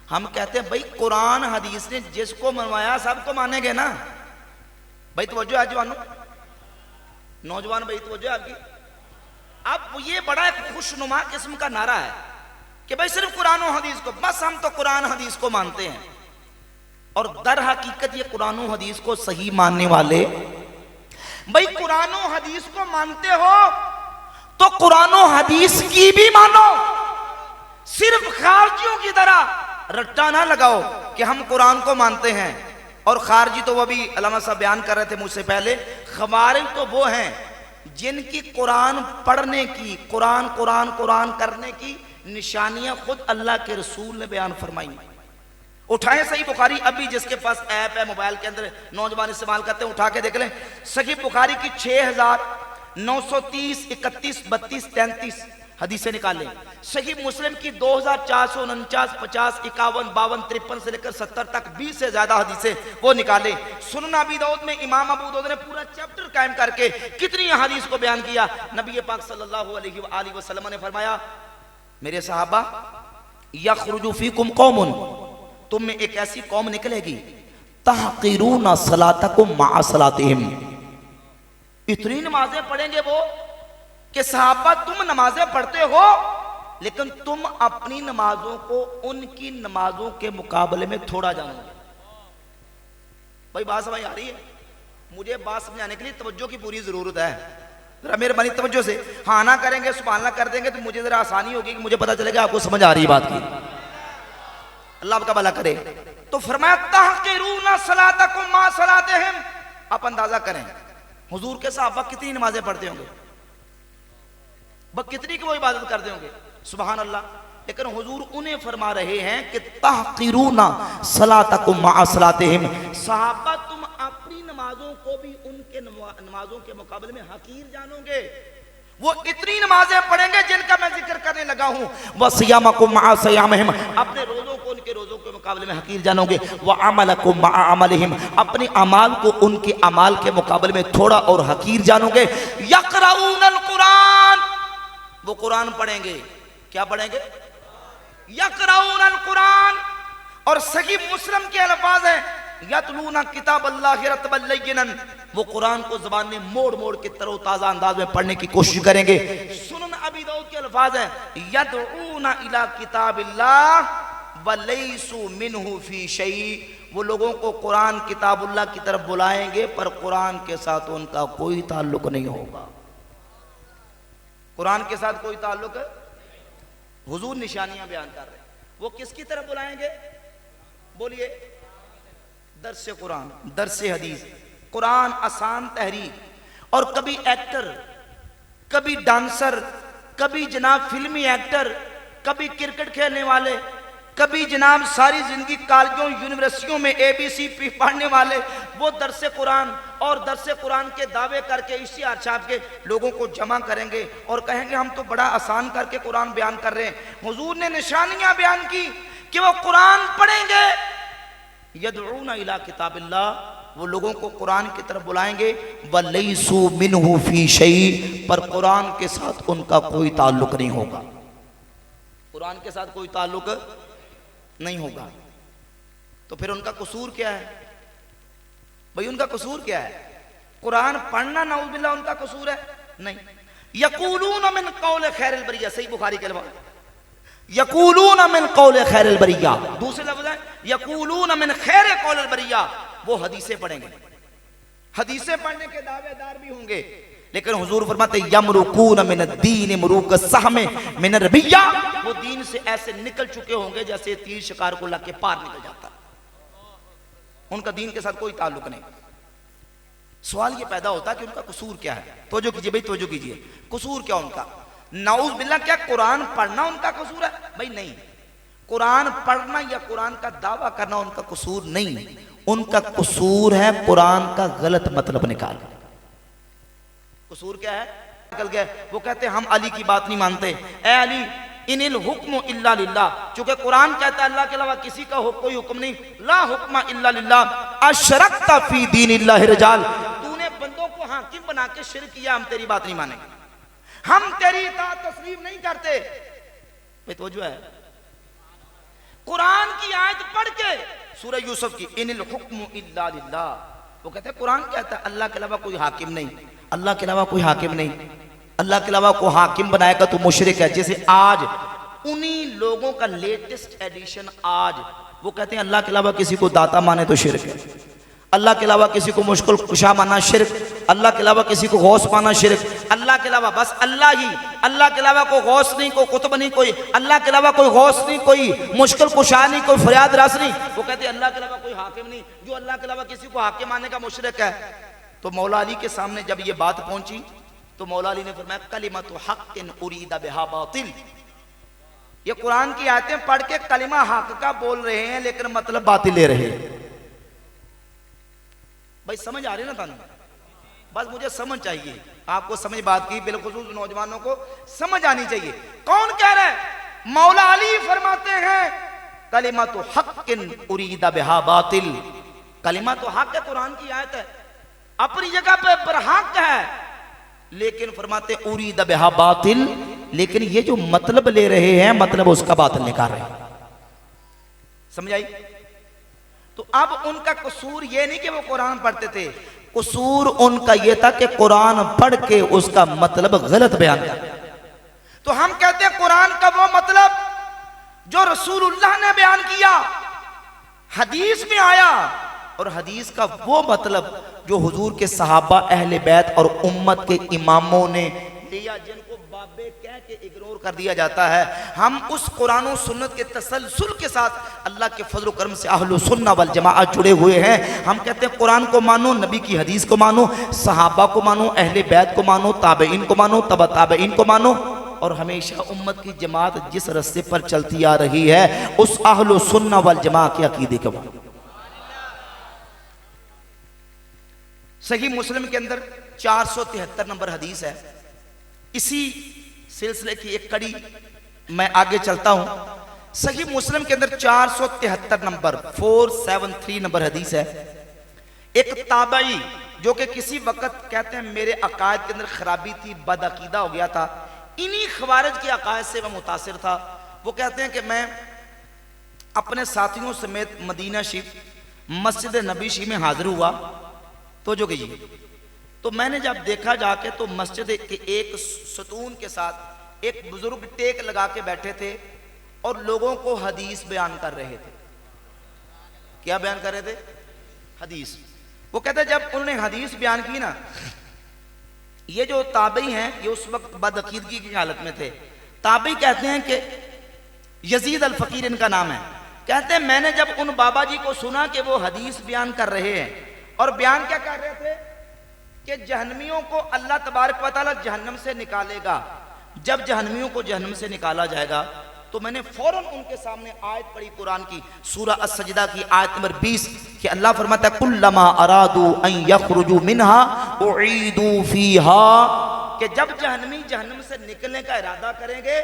हम कहते हैं भाई कुरान हदीस ने जिसको मनवाया सबको मानेंगे ना। भाई तवज्जो है जवानों, नौजवान भाई तवज्जो है आपकी। अब ये बड़ा एक खुशनुमा किस्म का नारा है कि भाई सिर्फ कुरान और हदीस को, बस हम तो कुरान हदीस को मानते हैं। और दर हकीकत ये कुरान और हदीस को सही मानने वाले, भाई कुरान और हदीस को मानते हो तो कुरान और हदीस की भी मानो। सिर्फ खारजियों की तरह रट्टा ना लगाओ कि हम कुरान को मानते हैं। और खारजी तो वो भी अल्लामा साहब बयान कर रहे थे मुझसे पहले, खवारिज तो वो हैं जिनकी कुरान पढ़ने की, कुरान कुरान कुरान करने की निशानियां खुद अल्लाह के रसूल ने बयान फरमाई। उठाएं सही बुखारी, अभी जिसके पास ऐप है मोबाइल के अंदर नौजवान इस्तेमाल करते हैं, उठा के देख लें। सही बुखारी की 6930, 31, 32, 33 हदीसें निकालें। सही मुस्लिम की 2449, 50, 51, 52, 53 से लेकर 70 तक 20 से ज्यादा हदीसें वो निकालें। सुनन अबी दाऊद में इमाम अबू दाऊद ने पूरा चैप्टर कायम करके कितनी हदीस को बयान किया। नबी पाक सल्लल्लाहु अलैहि वसल्लम ने फरमाया, मेरे सहाबा, यखरुजु फीकुम कौमुन, तुम में एक ऐसी कौम निकलेगी, तहकीरूना सलातकुम मा सलातिहिम, इतनी नमाजें पढ़ेंगे वो कि सहाबा तुम नमाजें पढ़ते हो लेकिन तुम अपनी नमाजों को उनकी नमाजों के मुकाबले में थोड़ा जानोगे। भाई बात समझ आ रही है? मुझे बात समझाने के लिए तवज्जो की पूरी जरूरत है। जरा मेहरबानी तवज्जो से हाँ ना करेंगे, सुभान अल्लाह कर देंगे तो मुझे जरा आसानी होगी कि मुझे पता चलेगा आपको समझ आ रही है बात की। अल्लाह आपका भला करे। तो फरमाया तहकीरूना सलातकुम मा सलातिहिम, आप अंदाजा करें हुजूर के सहाबा कितनी नमाजें पढ़ते होंगे, कितनी की वो इबादत करते होंगे, सुभान अल्लाह। लेकिन हुजूर उन्हें फरमा रहे हैं कि तहकीरूना सलातकुम मा सलातिहिम, सहाबा तुम अपनी नमाजों को भी उनके नमाजों के मुकाबले में हकीर जानोगे। वो इतनी नमाजें पढ़ेंगे जिनका मैं जिक्र करने लगा हूं। व सियामकुम मा सियामिहिम, अपने रोजों को उनके रोजों के मुकाबले में हकीर जानोगे। व अमलकुम मा अमलिहिम, अपने अमाल को उनके अमाल के मुकाबले में थोड़ा और हकीर जानोगे। यक़राऊनल कुरान, वो कुरान पढ़ेंगे। क्या पढ़ेंगे? यक़राऊनल कुरान। और सही मुस्लिम के अल्फाज हैं, यतलूना किताब अल्लाह रतबल लय्यिनन, वो कुरान को ज़बान में मोड़ मोड़ के तरोताज़ा अंदाज में पढ़ने की कोशिश करेंगे। सुनन अबी दाऊद के अल्फाज हैं, यदऊना इला किताबिल्लाह व लैसू मिनहु फी शै, वो लोगों को कुरान किताबुल्लाह की तरफ बुलाएंगे पर कुरान के साथ उनका कोई ताल्लुक नहीं होगा। कुरान के साथ कोई ताल्लुक, हुजूर निशानियां बयान कर रहे हैं। वो किसकी तरफ बुलाएंगे? बोलिए, दर्स कुरान, दर्स हदीस, कुरान आसान तहरीर। और कभी एक्टर, कभी डांसर, कभी जनाब फिल्मी एक्टर, कभी क्रिकेट खेलने वाले, कभी जनाब सारी जिंदगी कॉलेजों यूनिवर्सिटियों में ABC पढ़ने वाले, वो दर्स कुरान और दर्स कुरान के दावे करके इश्तिहार छाप के लोगों को जमा करेंगे और कहेंगे हम तो बड़ा आसान करके कुरान बयान कर रहे हैं। हुजूर ने निशानियां बयान की कि वो कुरान पढ़ेंगे। यदऊना इला किताबिल्लाह, वो लोगों को कुरान की तरफ बुलाएंगे। वलैसू मिनहु फी शै, पर कुरान के साथ उनका कोई ताल्लुक नहीं होगा। कुरान के साथ कोई ताल्लुक नहीं होगा। तो फिर उनका कसूर क्या है? भाई उनका कसूर क्या है? कुरान पढ़ना नाउज़ुबिल्लाह उनका कसूर है? नहीं। यक़ूलून मिन क़ौल खैरिल बरिया, सही बुखारी के अल्फाज, यक़ूलून मिन क़ौल खैरिल बरिया। दूसरे लफ्ज़ है यक़ूलून मिन खैरि क़ौलिल बरिया, वो हदीसें पढ़ेंगे, हदीसें पढ़ने के दावेदार भी होंगे। लेकिन हुजूर फरमाते यमरुकून मिन दीन मुरूक सहमे मिन रबिया, वो दीन से ऐसे निकल चुके होंगे जैसे तीर शिकार को लग के पार निकल जाता। उनका दीन के साथ कोई ताल्लुक नहीं। सवाल ये पैदा होता कि उनका कसूर क्या है? तवज्जो कीजिए भाई, तवज्जो कीजिए, कसूर क्या उनका? नाउज़ बिल्लाह, क्या कुरान पढ़ना उनका कसूर है? भाई नहीं, कुरान पढ़ना या कुरान का दावा करना उनका कसूर नहीं। उनका कसूर है कुरान का गलत मतलब निकाल। कसूर क्या है? निकल गया। वो कहते हैं हम अली की बात नहीं मानते। ए अली इनिल हुक्म इल्ला लिल्लाह, चूंकि कुरान कहता है अल्लाह के अलावा किसी का कोई हुक्म नहीं, ला हुक्म इल्ला लिल्लाह अशरकता फी दीनिल्लाहि रिजाल, तूने बंदों को हाकिम बना के शिरक किया, हम तेरी बात नहीं मानेंगे, हम तेरी इताअत तस्लीम नहीं करते। तो जो है कुरान की आयत पढ़ के सूरह यूसुफ की इनिल हुक्म इल्ला लिल्लाह, वो कहते हैं कुरान कहता है अल्लाह के अलावा कोई हाकिम नहीं, अल्लाह के अलावा कोई हाकिम नहीं, अल्लाह के अलावा को हाकिम बनाएगा तो मुशरिक है। जैसे आज उन्हीं लोगों का लेटेस्ट एडिशन, आज वो कहते हैं अल्लाह के अलावा किसी को दाता माने तो शिरक है, अल्लाह के अलावा किसी को मुश्किल कुशा माना शिरक, अल्लाह के अलावा किसी को गौस माना शिरक, अल्लाह के अलावा बस अल्लाह ही, अल्लाह के अलावा कोई गौस नहीं, कोई कुतुब नहीं, कोई अल्लाह के अलावा कोई गौस नहीं, कोई मुश्किल कुशा नहीं, कोई फरियाद रस नहीं। वो कहते हैं अल्लाह के अलावा कोई हाकिम नहीं, जो अल्लाह के अलावा किसी को हाकिम मानने का मुशरिक है। तो मौला अली के सामने जब ये बात पहुंची तो मौला अली ने फरमाया कलिमतु हक़्क़िन उरीदा बिहा बातिल, ये कुरान की आयतें पढ़ के कलिमा हक का बोल रहे हैं लेकिन मतलब बातिल ले रहे हैं। भाई समझ आ रही ना तानू? बस मुझे समझ चाहिए, आपको समझ बात की, बिलखुसूस नौजवानों को समझ आनी चाहिए। कौन कह रहा है? मौला अली फरमाते हैं कलिमतु हक़्क़िन उरीदा बिहा बातिल, कलिमा तो हक है, कुरान की आयत है, अपनी जगह पे बरहक है, लेकिन फरमाते उरीदा बिहा बातिल, लेकिन ये जो मतलब ले रहे हैं मतलब उसका बातिल निकाल रहे हैं। समझ आई? तो अब उनका कसूर ये नहीं कि वो कुरान पढ़ते थे, कसूर उनका ये था कि कुरान पढ़ के उसका मतलब गलत बयान कर। तो हम कहते हैं कुरान का वो मतलब जो रसूलुल्लाह ने बयान किया, हदीस में आया, और हदीस का वो मतलब जो हुजूर के सहाबा, अहले बैत और उम्मत के इमामों ने लिया, जिनको बाबे कह के इग्नोर कर दिया जाता है। हम उस कुरान और सुन्नत के तसलसल के साथ अल्लाह के फजल करम से अहलु सुन्ना वल जमाअत जुड़े हुए हैं। हम कहते हैं कुरान को मानो, नबी की हदीस को मानो, सहाबा को मानो, अहले बैत को मानो, ताबईन को मानो, तबा ताबईन को मानो, और हमेशा उम्मत की जमात जिस रास्ते पर चलती आ रही है उस अहलु सुन्ना वल जमाअत के अकीदे को मानो। सही मुस्लिम के अंदर 473 नंबर हदीस है। इसी सिलसिले की एक कड़ी मैं आगे चलता हूं। सही मुस्लिम के अंदर 473 नंबर 473 नंबर हदीस है। एक ताबई जो कि किसी वक्त कहते हैं मेरे अकायद के अंदर खराबी थी, बदअकीदा हो गया था, इन्हीं खवारिज के अकायद से मैं मुतासिर था। वो कहते हैं कि मैं अपने साथियों समेत मदीना शरीफ मस्जिद नबी शरीफ में हाजिर हुआ। तो जो कीजिए, तो मैंने जब देखा जाके तो मस्जिद के एक सतून के साथ एक बुजुर्ग टेक लगा के बैठे थे और लोगों को हदीस बयान कर रहे थे। क्या बयान कर रहे थे? हदीस। वो कहते जब उन्होंने हदीस बयान की ना, ये जो ताबई हैं ये उस वक्त बदअकीदगी की हालत में थे। ताबई कहते हैं कि यजीद अल फकीर इनका नाम है। कहते हैं मैंने जब उन बाबा जी को सुना कि वो हदीस बयान कर रहे हैं, और बयान क्या कर रहे थे कि जहन्नमियों को अल्लाह तबारक व तआला जहन्नम से निकालेगा। जब जहन्नमियों को जहन्नम से निकाला जाएगा तो मैंने फौरन उनके सामने आयत पढ़ी कुरान की, सूरह अस-सजदा की आयत नंबर 20 कि अल्लाह फरमाता है कुल्लमा अरादू अन यखरुजू मिनहा उईदू फीहा, कि जब जहन्नमी जहन्नम से निकलने का इरादा करेंगे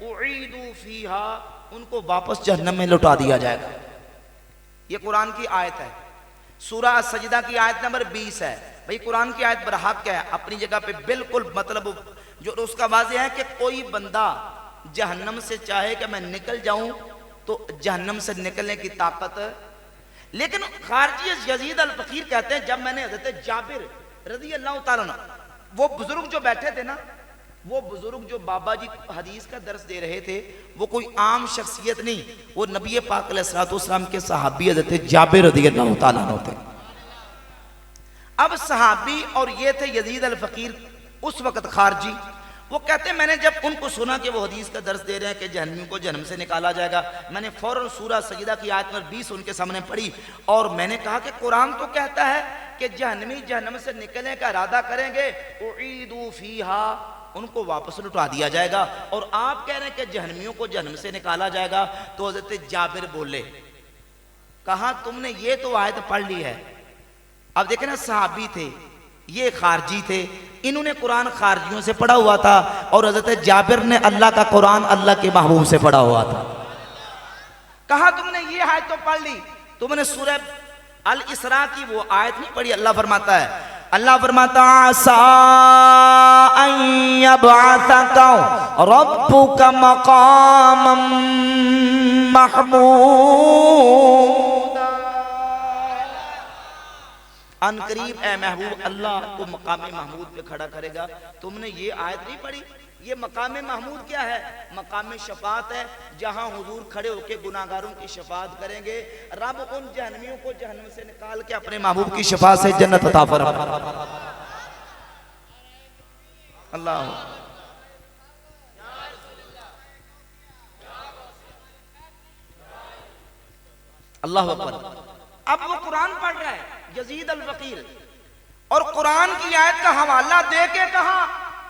उईदू फीहा, उनको वापस जहन्नम में लौटा दिया जाएगा। ये कुरान की आयत है, सूरह सजदा की आयत नंबर 20 है। भाई कुरान की आयत बरहक है, अपनी जगह पे बिल्कुल मतलब जो उसका वाज़ेह है कि कोई बंदा जहन्नम से चाहे कि मैं निकल जाऊं तो जहन्नम से निकलने की ताकत। लेकिन खारजी यजीद अल फकीर कहते हैं जब मैंने हज़रत जाबिर रज़ी अल्लाह तआला अन्हु, वो बुजुर्ग जो बैठे थे ना, वो बुजुर्ग जो बाबा जी हदीस का दर्स दे रहे थे, वो कोई आम शख्सियत नहीं, वो नबी पाक अलैहिस्सलाम के सहाबी हज़रत जाबिर रज़ी अल्लाह तआला अन्हु थे। अब सहाबी और ये थे यजीद अल फकीर उस वक्त खारजी। वो कहते हैं मैंने जब उनको सुना कि वो हदीस का दर्स दे रहे हैं कि जहन्नमी को जहन्नम से निकाला जाएगा, मैंने फौरन सूरह सजदा की आयत नंबर 20 उनके सामने पढ़ी और मैंने कहा कि कुरान तो कहता है कि जहन्नमी जहन्नम से निकलने का इरादा करेंगे उईदू फीहा, उनको वापस लौटा दिया जाएगा, और आप कह रहे हैं कि जहन्नमियों को जहन्नम से निकाला जाएगा। तो हज़रत जाबिर बोले, कहा तुमने ये तो आयत पढ़ ली है। अब देखे ना, सहाबी थे, ये खारजी थे, इन्होंने कुरान खारजियों से पढ़ा हुआ था, और हजरत जाबिर ने अल्लाह का कुरान अल्लाह के महबूब से पढ़ा हुआ था। कहा तुमने ये आयत तो पढ़ ली, तुमने सूरह अल इसरा की वो आयत नहीं पढ़ी। अल्लाह फरमाता है, अल्लाह फरमाता आसा अन यबअसका रब्बुका मकामम महमूदा। अनकरीब ए महबूब अल्लाह को मकाम महमूद पे खड़ा करेगा। तुमने ये आयत नहीं पढ़ी? ये मकाम महमूद क्या है? मकाम शफात है, जहां हुजूर खड़े होकर गुनाहगारों की शफात करेंगे। रब उन जहन्नमियों को जहन्नम से निकाल के अपने महबूब की शफात से जन्नत अता फरमाएगा। अल्लाह अल्लाह अकबर। अब वो कुरान पढ़ रहा है यजीद अल वकील, और कुरान की आयत का हवाला दे के कहा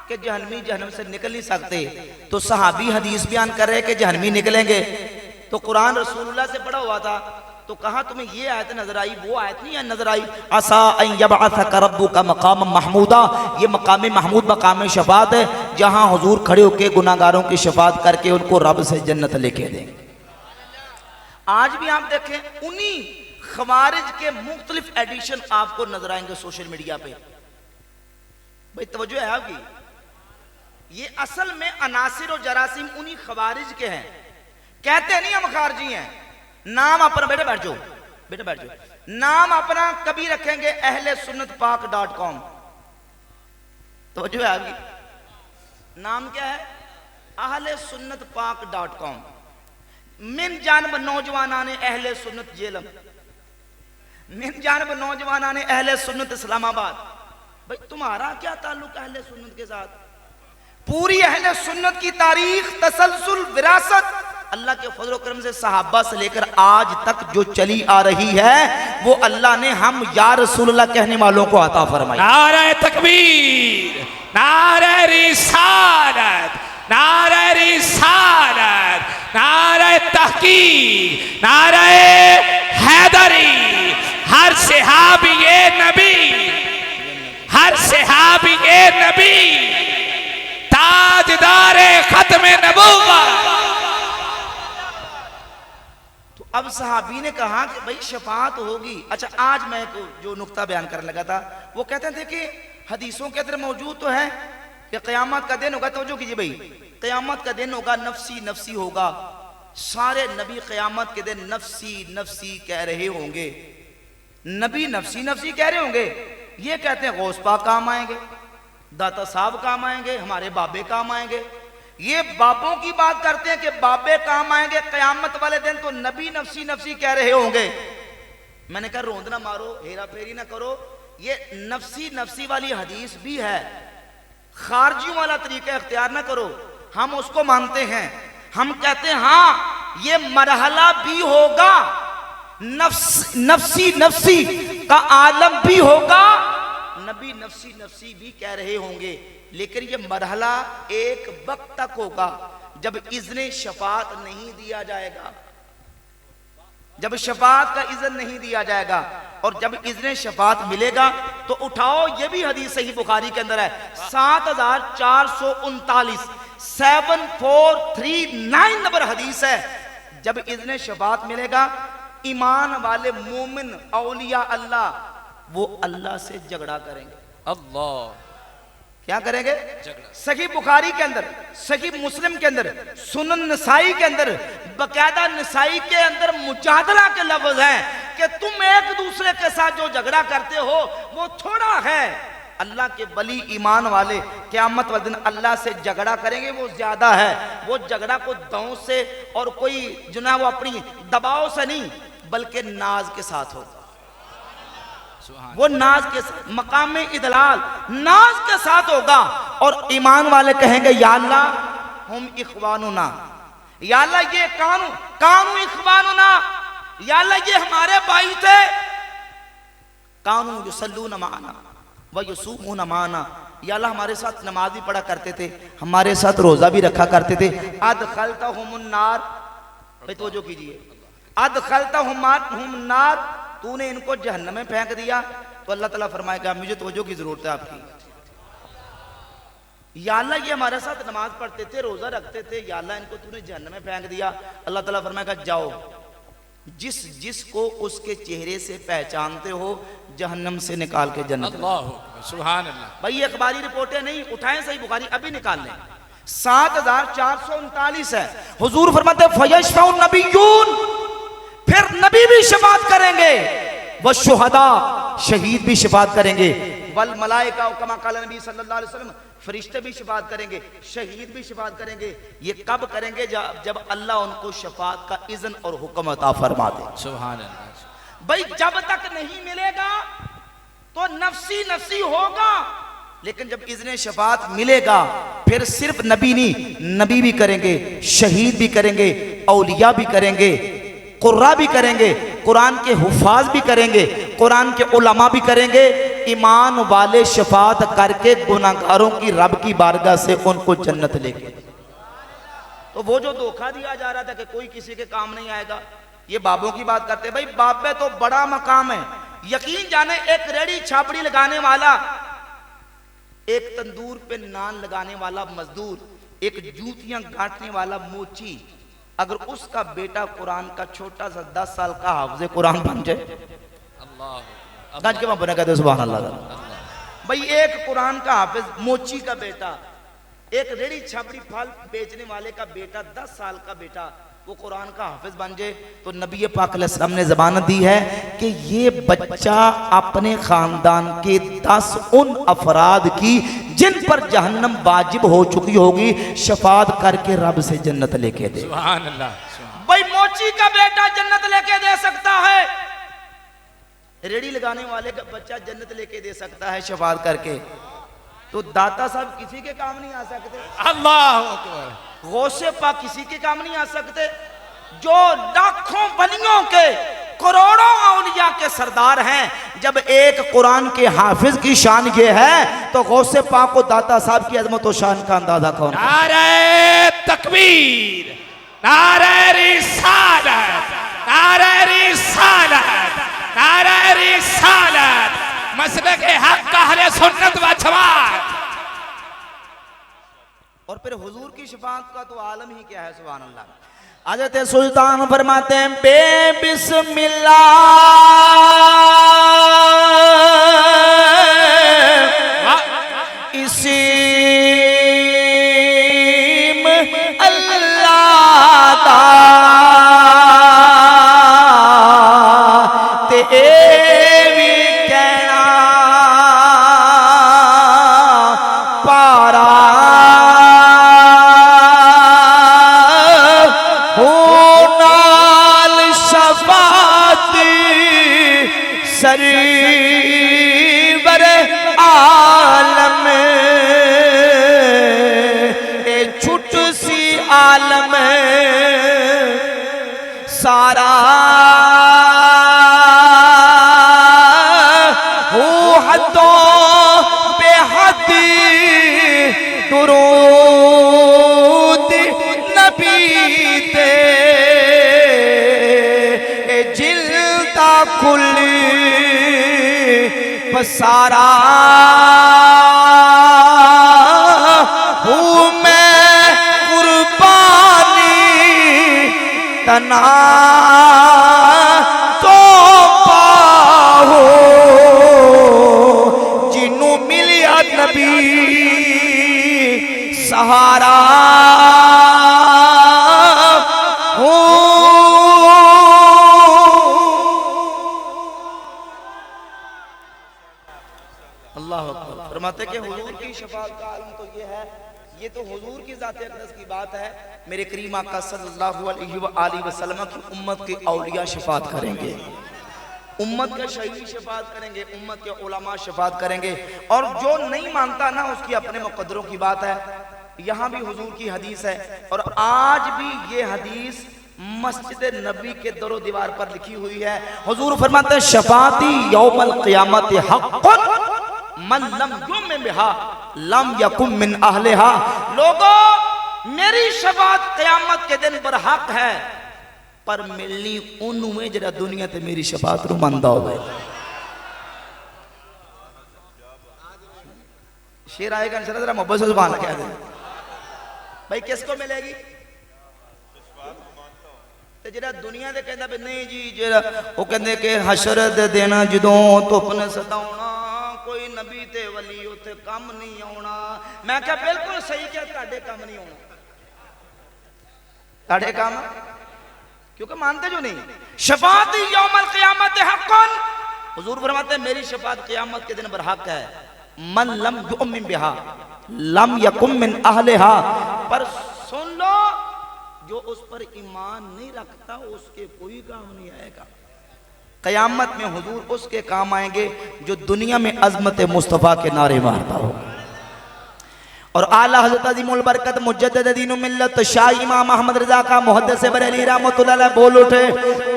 कि जहन्नमी जहन्नम से निकल नहीं सकते। तो सहाबी हदीस बयान कर रहे कि जहन्नमी निकलेंगे, तो कुरान रसूलुल्लाह से पढ़ा हुआ था। तो कहा तुम्हें ये आयत नजर आई? वो आयत नहीं नजर आई। असा अन यबअसका रब्बुका मकाम महमूदा, ये मकाम महमूद मकाम शफात है, जहां हुजूर खड़े होकर गुनाहगारों की शफात करके उनको रब से जन्नत लेके देंगे। आज भी आप देखें, उन्हीं खवारिज के मुख्तलिफ एडिशन आपको नजर आएंगे सोशल मीडिया पे। भाई तवज्जो है आपकी? ये असल में अनासिर और जरासीम उन्हीं खवारिज के हैं। कहते नहीं हम खारजी हैं, नाम अपना, बेटा बैठ जाओ, बेटा बैठ जाओ, नाम अपना कभी रखेंगे अहले सुन्नत पाक.com। तवज्जो है आपकी? नाम क्या है? अहले सुन्नत पाक.com। मिन जानब नौजवाना ने अहले सुन्नत जेलम, मिन जानब नौजवाना ने अहले सुन्नत इस्लामाबाद। भाई तुम्हारा क्या ताल्लुक अहले सुन्नत के साथ? पूरी अहले सुन्नत की तारीख, तसलसल, विरासत अल्लाह के फजल करम से सहाबा से लेकर आज तक जो चली आ रही है, वो अल्लाह ने हम या रसूलुल्लाह कहने वालों को अता फरमाई। नारे तकबीर, नारे रिसालत, नारे रिसालत, नारे तहकीक, नारे हैदरी। हर सहाबी ये नबी, हर सहाबी ये नबी, ताजदारे खत्मे नबूवत। तो अब सहाबी ने कहा कि भाई शफात होगी। अच्छा, आज मैं जो नुक्ता बयान करने लगा था, वो कहते थे कि हदीसों के अंदर मौजूद तो है कि क़यामत का दिन होगा। तो जो कीजिए भाई, क़यामत का दिन होगा, नफसी नफसी होगा। सारे नबी क़यामत के दिन नफसी नफसी कह रहे होंगे। नबी नफसी नफसी कह रहे होंगे। ये कहते हैं गौस पाक काम आएंगे, दाता साहब काम आएंगे, हमारे बाबे काम आएंगे। ये बाबों की बात करते हैं कि बाबे काम आएंगे क़यामत वाले दिन। तो नबी नफसी नफसी कह रहे होंगे। मैंने कहा रोंद ना मारो, हेरा फेरी ना करो, ये नफसी नफसी वाली हदीस भी है, खारजियों वाला तरीका इख्तियार ना करो। हम उसको मानते हैं, हम कहते हैं हाँ ये मरहला भी होगा, नफसी नफसी का आलम भी होगा, नबी नफसी नफसी भी कह रहे होंगे। लेकिन ये मरहला एक वक्त तक होगा जब इज़्ने शफात नहीं दिया जाएगा, जब शफात का इज़्न नहीं दिया जाएगा। और जब इज़्ने शफात मिलेगा तो उठाओ, ये भी हदीस सही बुखारी के अंदर है, 7439 7439 नंबर हदीस है। जब इज़्ने शफात मिलेगा, ईमान वाले मोमिन औलिया अल्लाह वो अल्लाह से झगड़ा करेंगे। अल्लाह क्या करेंगे? सही बुखारी के अंदर, सही मुस्लिम के अंदर, सुनन नसाई के अंदर, बकायदा नसाई के अंदर मुजादला के लफ्ज हैं कि तुम एक दूसरे के साथ जो झगड़ा करते हो वो थोड़ा है। अल्लाह के वली ईमान वाले क़यामत वाले दिन अल्लाह से झगड़ा करेंगे, वो ज्यादा है। वो झगड़ा को दांव से और कोई जो ना वो अपनी दबाव से नहीं, बल्कि नाज के साथ होगा। वो नाज के मकाम इदलाल नाज के साथ होगा। और ईमान वाले कहेंगे या अल्लाह हम इख्वानुना, या अल्लाह ये कानू इख्वानुना, या अल्लाह ये हमारे भाई थे। कानू युसल्लून माना व युसूमून माना, या अल्लाह हमारे साथ नमाज भी पढ़ा करते थे, हमारे साथ रोजा भी रखा करते थे। अदखलतहुमुन नार, भाई तवज्जो कीजिए, अदखलतहुम नार, तूने इनको जहन्नम में फेंक दिया। तो अल्लाह ताला फरमाएगा मुझे तवज्जो की जरूरत है आपकी। या अल्लाह ये हमारे साथ नमाज पढ़ते थे, रोजा रखते थे, या अल्लाह इनको तूने जहन्नम में फेंक दिया। अल्लाह ताला फरमाएगा जाओ, जिस जिसको उसके चेहरे से पहचानते हो जहन्नम से निकाल के जन्नत। अल्लाह सुभान अल्लाह। भाई ये अखबारी रिपोर्टें नहीं उठाएं, सही बुखारी अभी निकाल लें। 7439 है। हुजूर फरमाते फयशफाउन नबिय्यून, फिर नबी भी शफाअत करेंगे, व शुहदा, शहीद भी शफाअत करेंगे, वल मलाइका कमा क़ाला नबी सल्लल्लाहु अलैहि वसल्लम, फरिश्ते भी शफाअत करेंगे, शहीद भी शफाअत करेंगे। ये कब करेंगे? जब अल्लाह उनको शफाअत का इज़्न और हुक्म अता फरमा दे। सुभान अल्लाह। भाई जब तक नहीं मिलेगा तो नफसी नफसी होगा, लेकिन जब इज़्न शफाअत मिलेगा फिर सिर्फ नबी नहीं, नबी भी करेंगे, शहीद भी करेंगे, औलिया भी करेंगे, कुर्रा भी करेंगे, कुरान के हुफाज भी करेंगे, कुरान के उलमा भी करेंगे। ईमान वाले शफाअत करके गुनाहगारों की रब की बारगाह से उनको जन्नत लेके। तो वो जो धोखा दिया जा रहा था कि कोई किसी के काम नहीं आएगा, ये बाबों की बात करते हैं। भाई बाप पे तो बड़ा मकाम है। यकीन जाने एक रेड़ी छापड़ी लगाने वाला, एक तंदूर पे नान लगाने वाला मजदूर, एक जूतियां गांठने वाला मोची, अगर उसका बेटा कुरान का छोटा सा 10 साल का हाफिज़ कुरान बन जाए, अल्लाह गज के वहां बना कहते सुभान अल्लाह। भाई एक कुरान का हाफिज मोची का बेटा, एक रेड़ी छापड़ी फल बेचने वाले का बेटा, 10 साल का बेटा, वो कुरान का हाफिज बन जाए, तो नबी पाक अलैहिस्सलाम ने जबानत दी है कि ये बच्चा अपने खानदान के 10 उन अफराद की जिन पर जहन्नम वाजिब हो चुकी होगी शफाअत करके रब से जन्नत लेके दे। सुभान अल्लाह। भाई मोची का बेटा जन्नत लेके दे सकता है, रेड़ी लगाने वाले का बच्चा जन्नत लेके दे सकता है शफाअत करके, तो दाता साहब किसी के काम नहीं आ सकते, अल्लाह अकबर। गौसे पाक किसी के काम नहीं आ सकते, जो लाखों वलियों के करोड़ों औलिया के सरदार हैं। जब एक कुरान के हाफिज की शान ये है तो गौसे पाक को दाता साहब की अजमत और शान का अंदाजा कौन? नारे तकबीर, नारे रिसालत, नारे रिसालत, नारे रिसालत, मसलक हक अहले सुन्नत व जमात। और फिर हुजूर की शफाअत का तो आलम ही क्या है, सुभान अल्लाह। हज़रत सुल्तान फरमाते हैं बेबिस्मिल्लाह इसीम अल्लाह दा ते भी कहना पारा सरवर आलम ए छुट सी आलम सारा हो हदों बेहदी दुरूद नबी दे जिल्दा खुली पसारा हूँ मैं कुर्बानी तना तो पाहो जिन्नू मिलिया नबी सहारा फरमाते कि हुजूर की शफाअत का आलम तो ये है, ये तो हुजूर की ज़ात अक़दस की बात है। मेरे करीम आका सल्लल्लाहु अलैहि वसल्लम की उम्मत के औलिया शफाअत करेंगे, उम्मत के शहीद शफाअत करेंगे, उम्मत के उलमा शफाअत करेंगे, और जो नहीं मानता ना उसकी अपने मुक़द्दरों की बात है। यहाँ भी हुजूर की हदीस है, और आज भी ये हदीस मस्जिद नबी के दरो दीवार पर लिखी हुई है। हुजूर फरमाते हैं शफाअती यौमल क़ियामत हक़्क़ुन मन लम युमिन बिहा लम यकुम मिन अहलिहा। लोगों, मेरी शफाअत क़यामत के दिन पर हक है, पर मिलनी उन्होंने जरा दुनिया ते मेरी शफात नूं मनदा होवे। शेर आएगा इंशाअल्लाह, जरा मोहब्बत से सुभान अल्लाह कह दे भाई, किसको मिलेगी? ते जरा दुनिया दे कहंदा भी नहीं जी, जरा वो कहंदे कि हशर दे दिन जदों धुप ने सताउणा, कोई नबी ते वली उत्थे कम नहीं आउणा। मैं क्या बिल्कुल सही क्या, तुहाडे कम नहीं आउणा, तुहाडे काम, क्योंकि मानते जो नहीं। शफाअत यौमल क़ियामत हक़्क़ुन, हुजूर फरमाते हैं मेरी शफाअत क़ियामत के दिन पर हक है। मन लम युमिन बिहा लम यकुम मिन अहलिहा, पर सुन लो जो उस पर ईमान नहीं रखता उसके कोई काम नहीं आएगा। क़यामत में हुजूर उसके काम आएंगे जो दुनिया में अज़मत मुस्तफ़ा के नारे मारता हो। और आला हज़रत अज़ीमुल बरकत मुजद्दिद दीन मिल्लत शाह इमाम अहमद रज़ा का मुहद्दिस बरेली रहमतुल्लाह अलैह बोल उठे,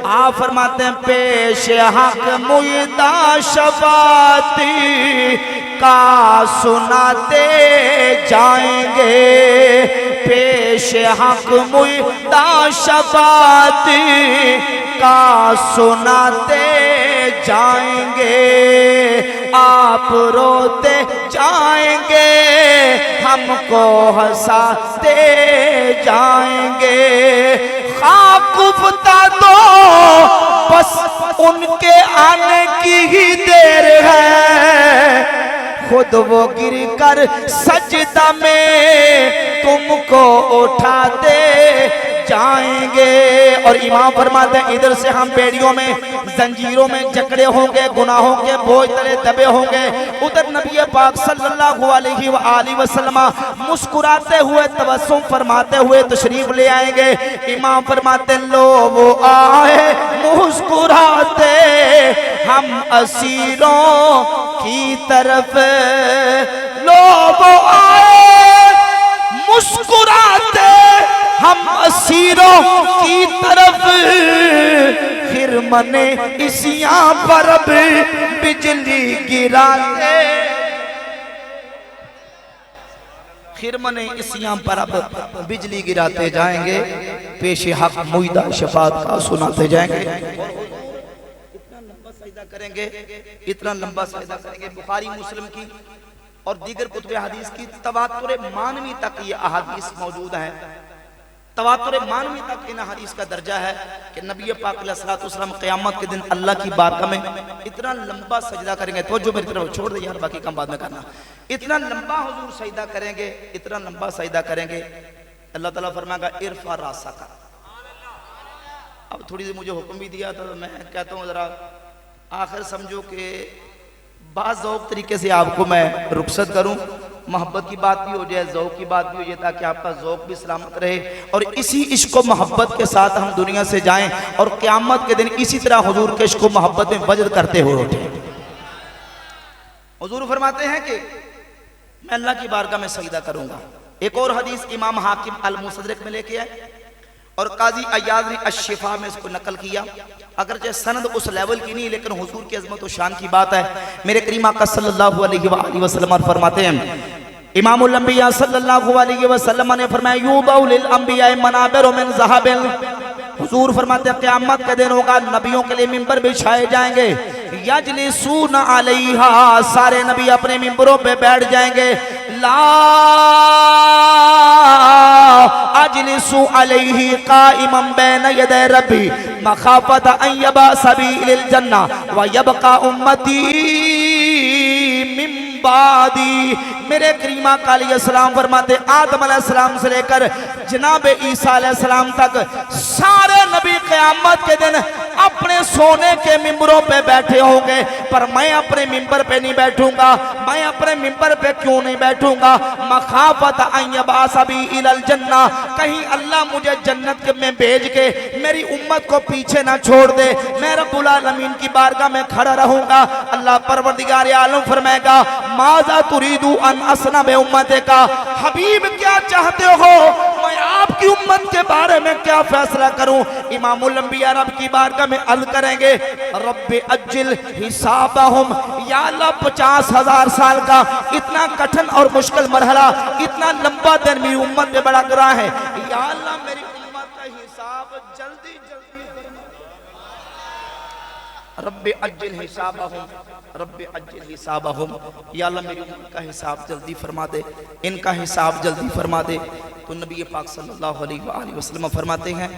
आप फरमाते हैं पेश हक मुयदा शफाती का सुनाते जाएंगे, पेश हक मुयदा शफाती का सुनाते जाएंगे, आप रोते जाएंगे हमको हंसाते जाएंगे। खाक उफता दो बस उनके आने की ही देर है, खुद वो गिर कर सजदा में तुमको उठाते जाएंगे। और इमाम फरमाते हैं इधर से हम बेड़ियों में जंजीरों में जकड़े होंगे, गुनाहों के बोझ तले दबे होंगे, उधर नबी पाक सल्लल्लाहु अलैहि वसल्लम मुस्कुराते हुए तबस्सुम फरमाते हुए तशरीफ ले आएंगे। इमाम फरमाते लो वो आए मुस्कुराते हम असीरों की तरफ, लो वो आए मुस्कुराते हम असीरों की तरफ, फिर मने इसियां पर बिजली गिराते, फिर मने इसियां पर अब बिजली गिराते जाएंगे, पेश हक मुयदा शफात का सुनाते जाएंगे। इतना लंबा सजदा करेंगे, इतना लंबा सजदा करेंगे, बुखारी मुस्लिम की और दीगर कुतुब हदीस की तवातुर मानवी तक ये अहादीस मौजूद हैं। तवातुर मानवी तक इन हदीस का दर्जा है कि नबी पाक अलैहिस्सलातु वस्सलाम क़यामत के दिन अल्लाह की बारगाह में इतना लंबा सजदा करेंगे। तो जो मेरी तरफ छोड़ दे यार, बाकी काम बाद में करना। इतना लंबा हुजूर सजदा करेंगे, इतना लंबा सजदा करेंगे, अल्लाह ताला फरमाएगा इरफा रासका। अब थोड़ी सी मुझे हुक्म भी दिया तो मैं कहता हूँ जरा आखिर समझो कि बाज़ ज़ौक़ तरीके से आपको मैं रुखसत करूँ, मोहब्बत की बात भी हो जाए, ज़ौक़ की बात भी हो जाए, ताकि आपका ज़ौक़ भी सलामत रहे और इसी इश्क़ व मोहब्बत के साथ हम दुनिया से जाएं और क़यामत के दिन इसी तरह हुजूर के इश्क़ व मोहब्बत में वजद करते हुए उठें। हुजूर फरमाते हैं कि मैं अल्लाह की बारगाह में सजदा करूँगा। एक और हदीस इमाम हाकिम अल मुसद्दरक में लेके आए और काजी अय्याज़ ने अश-शिफा में इसको नकल किया। अगरचे सनद उस लेवल की नहीं, लेकिन हुजूर की अज़मत और शान की बात है। मेरे करीम आका सल्लल्लाहु अलैहि वसल्लम फरमाते हैं, इमामुल अंबिया सल्लल्लाहु अलैहि वसल्लम ने फरमाया यूदउ लिल अंबिया मनाबिर मिन ज़हबिन। हुजूर फरमाते हैं क़यामत का दिन होगा, नबियों के लिए मिंबर बिछाए जाएंगे, यजलिसून अलैहा, सारे नबी अपने मिंबरों पे बैठ जाएंगे। ला अजलिसु अलैहि काइमन बैन यदै रब्बी मखाफत अन यबअस बी इलल जन्ना व यबका उम्मती मिन बादी। मेरे करीमा अलैहिस्सलाम फरमाते आदम अलैहिस्सलाम से लेकर जनाब ईसा अलैहिस्सलाम तक सारे नबी क़यामत के दिन अपने सोने के मिंबरों पे बैठे होंगे, पर मैं अपने मिंबर पे नहीं बैठूंगा। मैं अपने मिंबर पे क्यों नहीं बैठूंगा? मखाफत अन यबअस बी इलल जन्ना, कहीं अल्लाह मुझे जन्नत में भेज के मेरी उम्मत को पीछे ना छोड़ दे। मैं रब्बुल आलमीन की बारगाह में खड़ा रहूंगा। अल्लाह परवरदिगार आलम फरमाएगा माज़ा तुरीदू अन असना बे उम्मते का, हबीब क्या चाहते हो मैं आपकी उम्मत के बारे में क्या फैसला करूं? इमामुल अंबिया रब की बारगाह में अर्ज़ करेंगे रब्बे अज्जिल हिसाबहुम, या अल्लाह 50,000 साल का इतना कठिन और मुश्किल मरहला, इतना लंबा दिन मेरी उम्मत में बड़ा गिरा है, या अल्लाह मेरी उम्मत का हिसाब जल्दी जल्दी रब्बे अज्जिल हिसाबहुम, रब्बे अज्जिल हिसाबहुम, या अल्लाह मेरी उम्मत का हिसाब जल्दी फरमा दे, इनका हिसाब जल्दी फरमा दे। तो नबी पाक सल्लल्लाहु अलैहि वसल्लम फरमाते हैं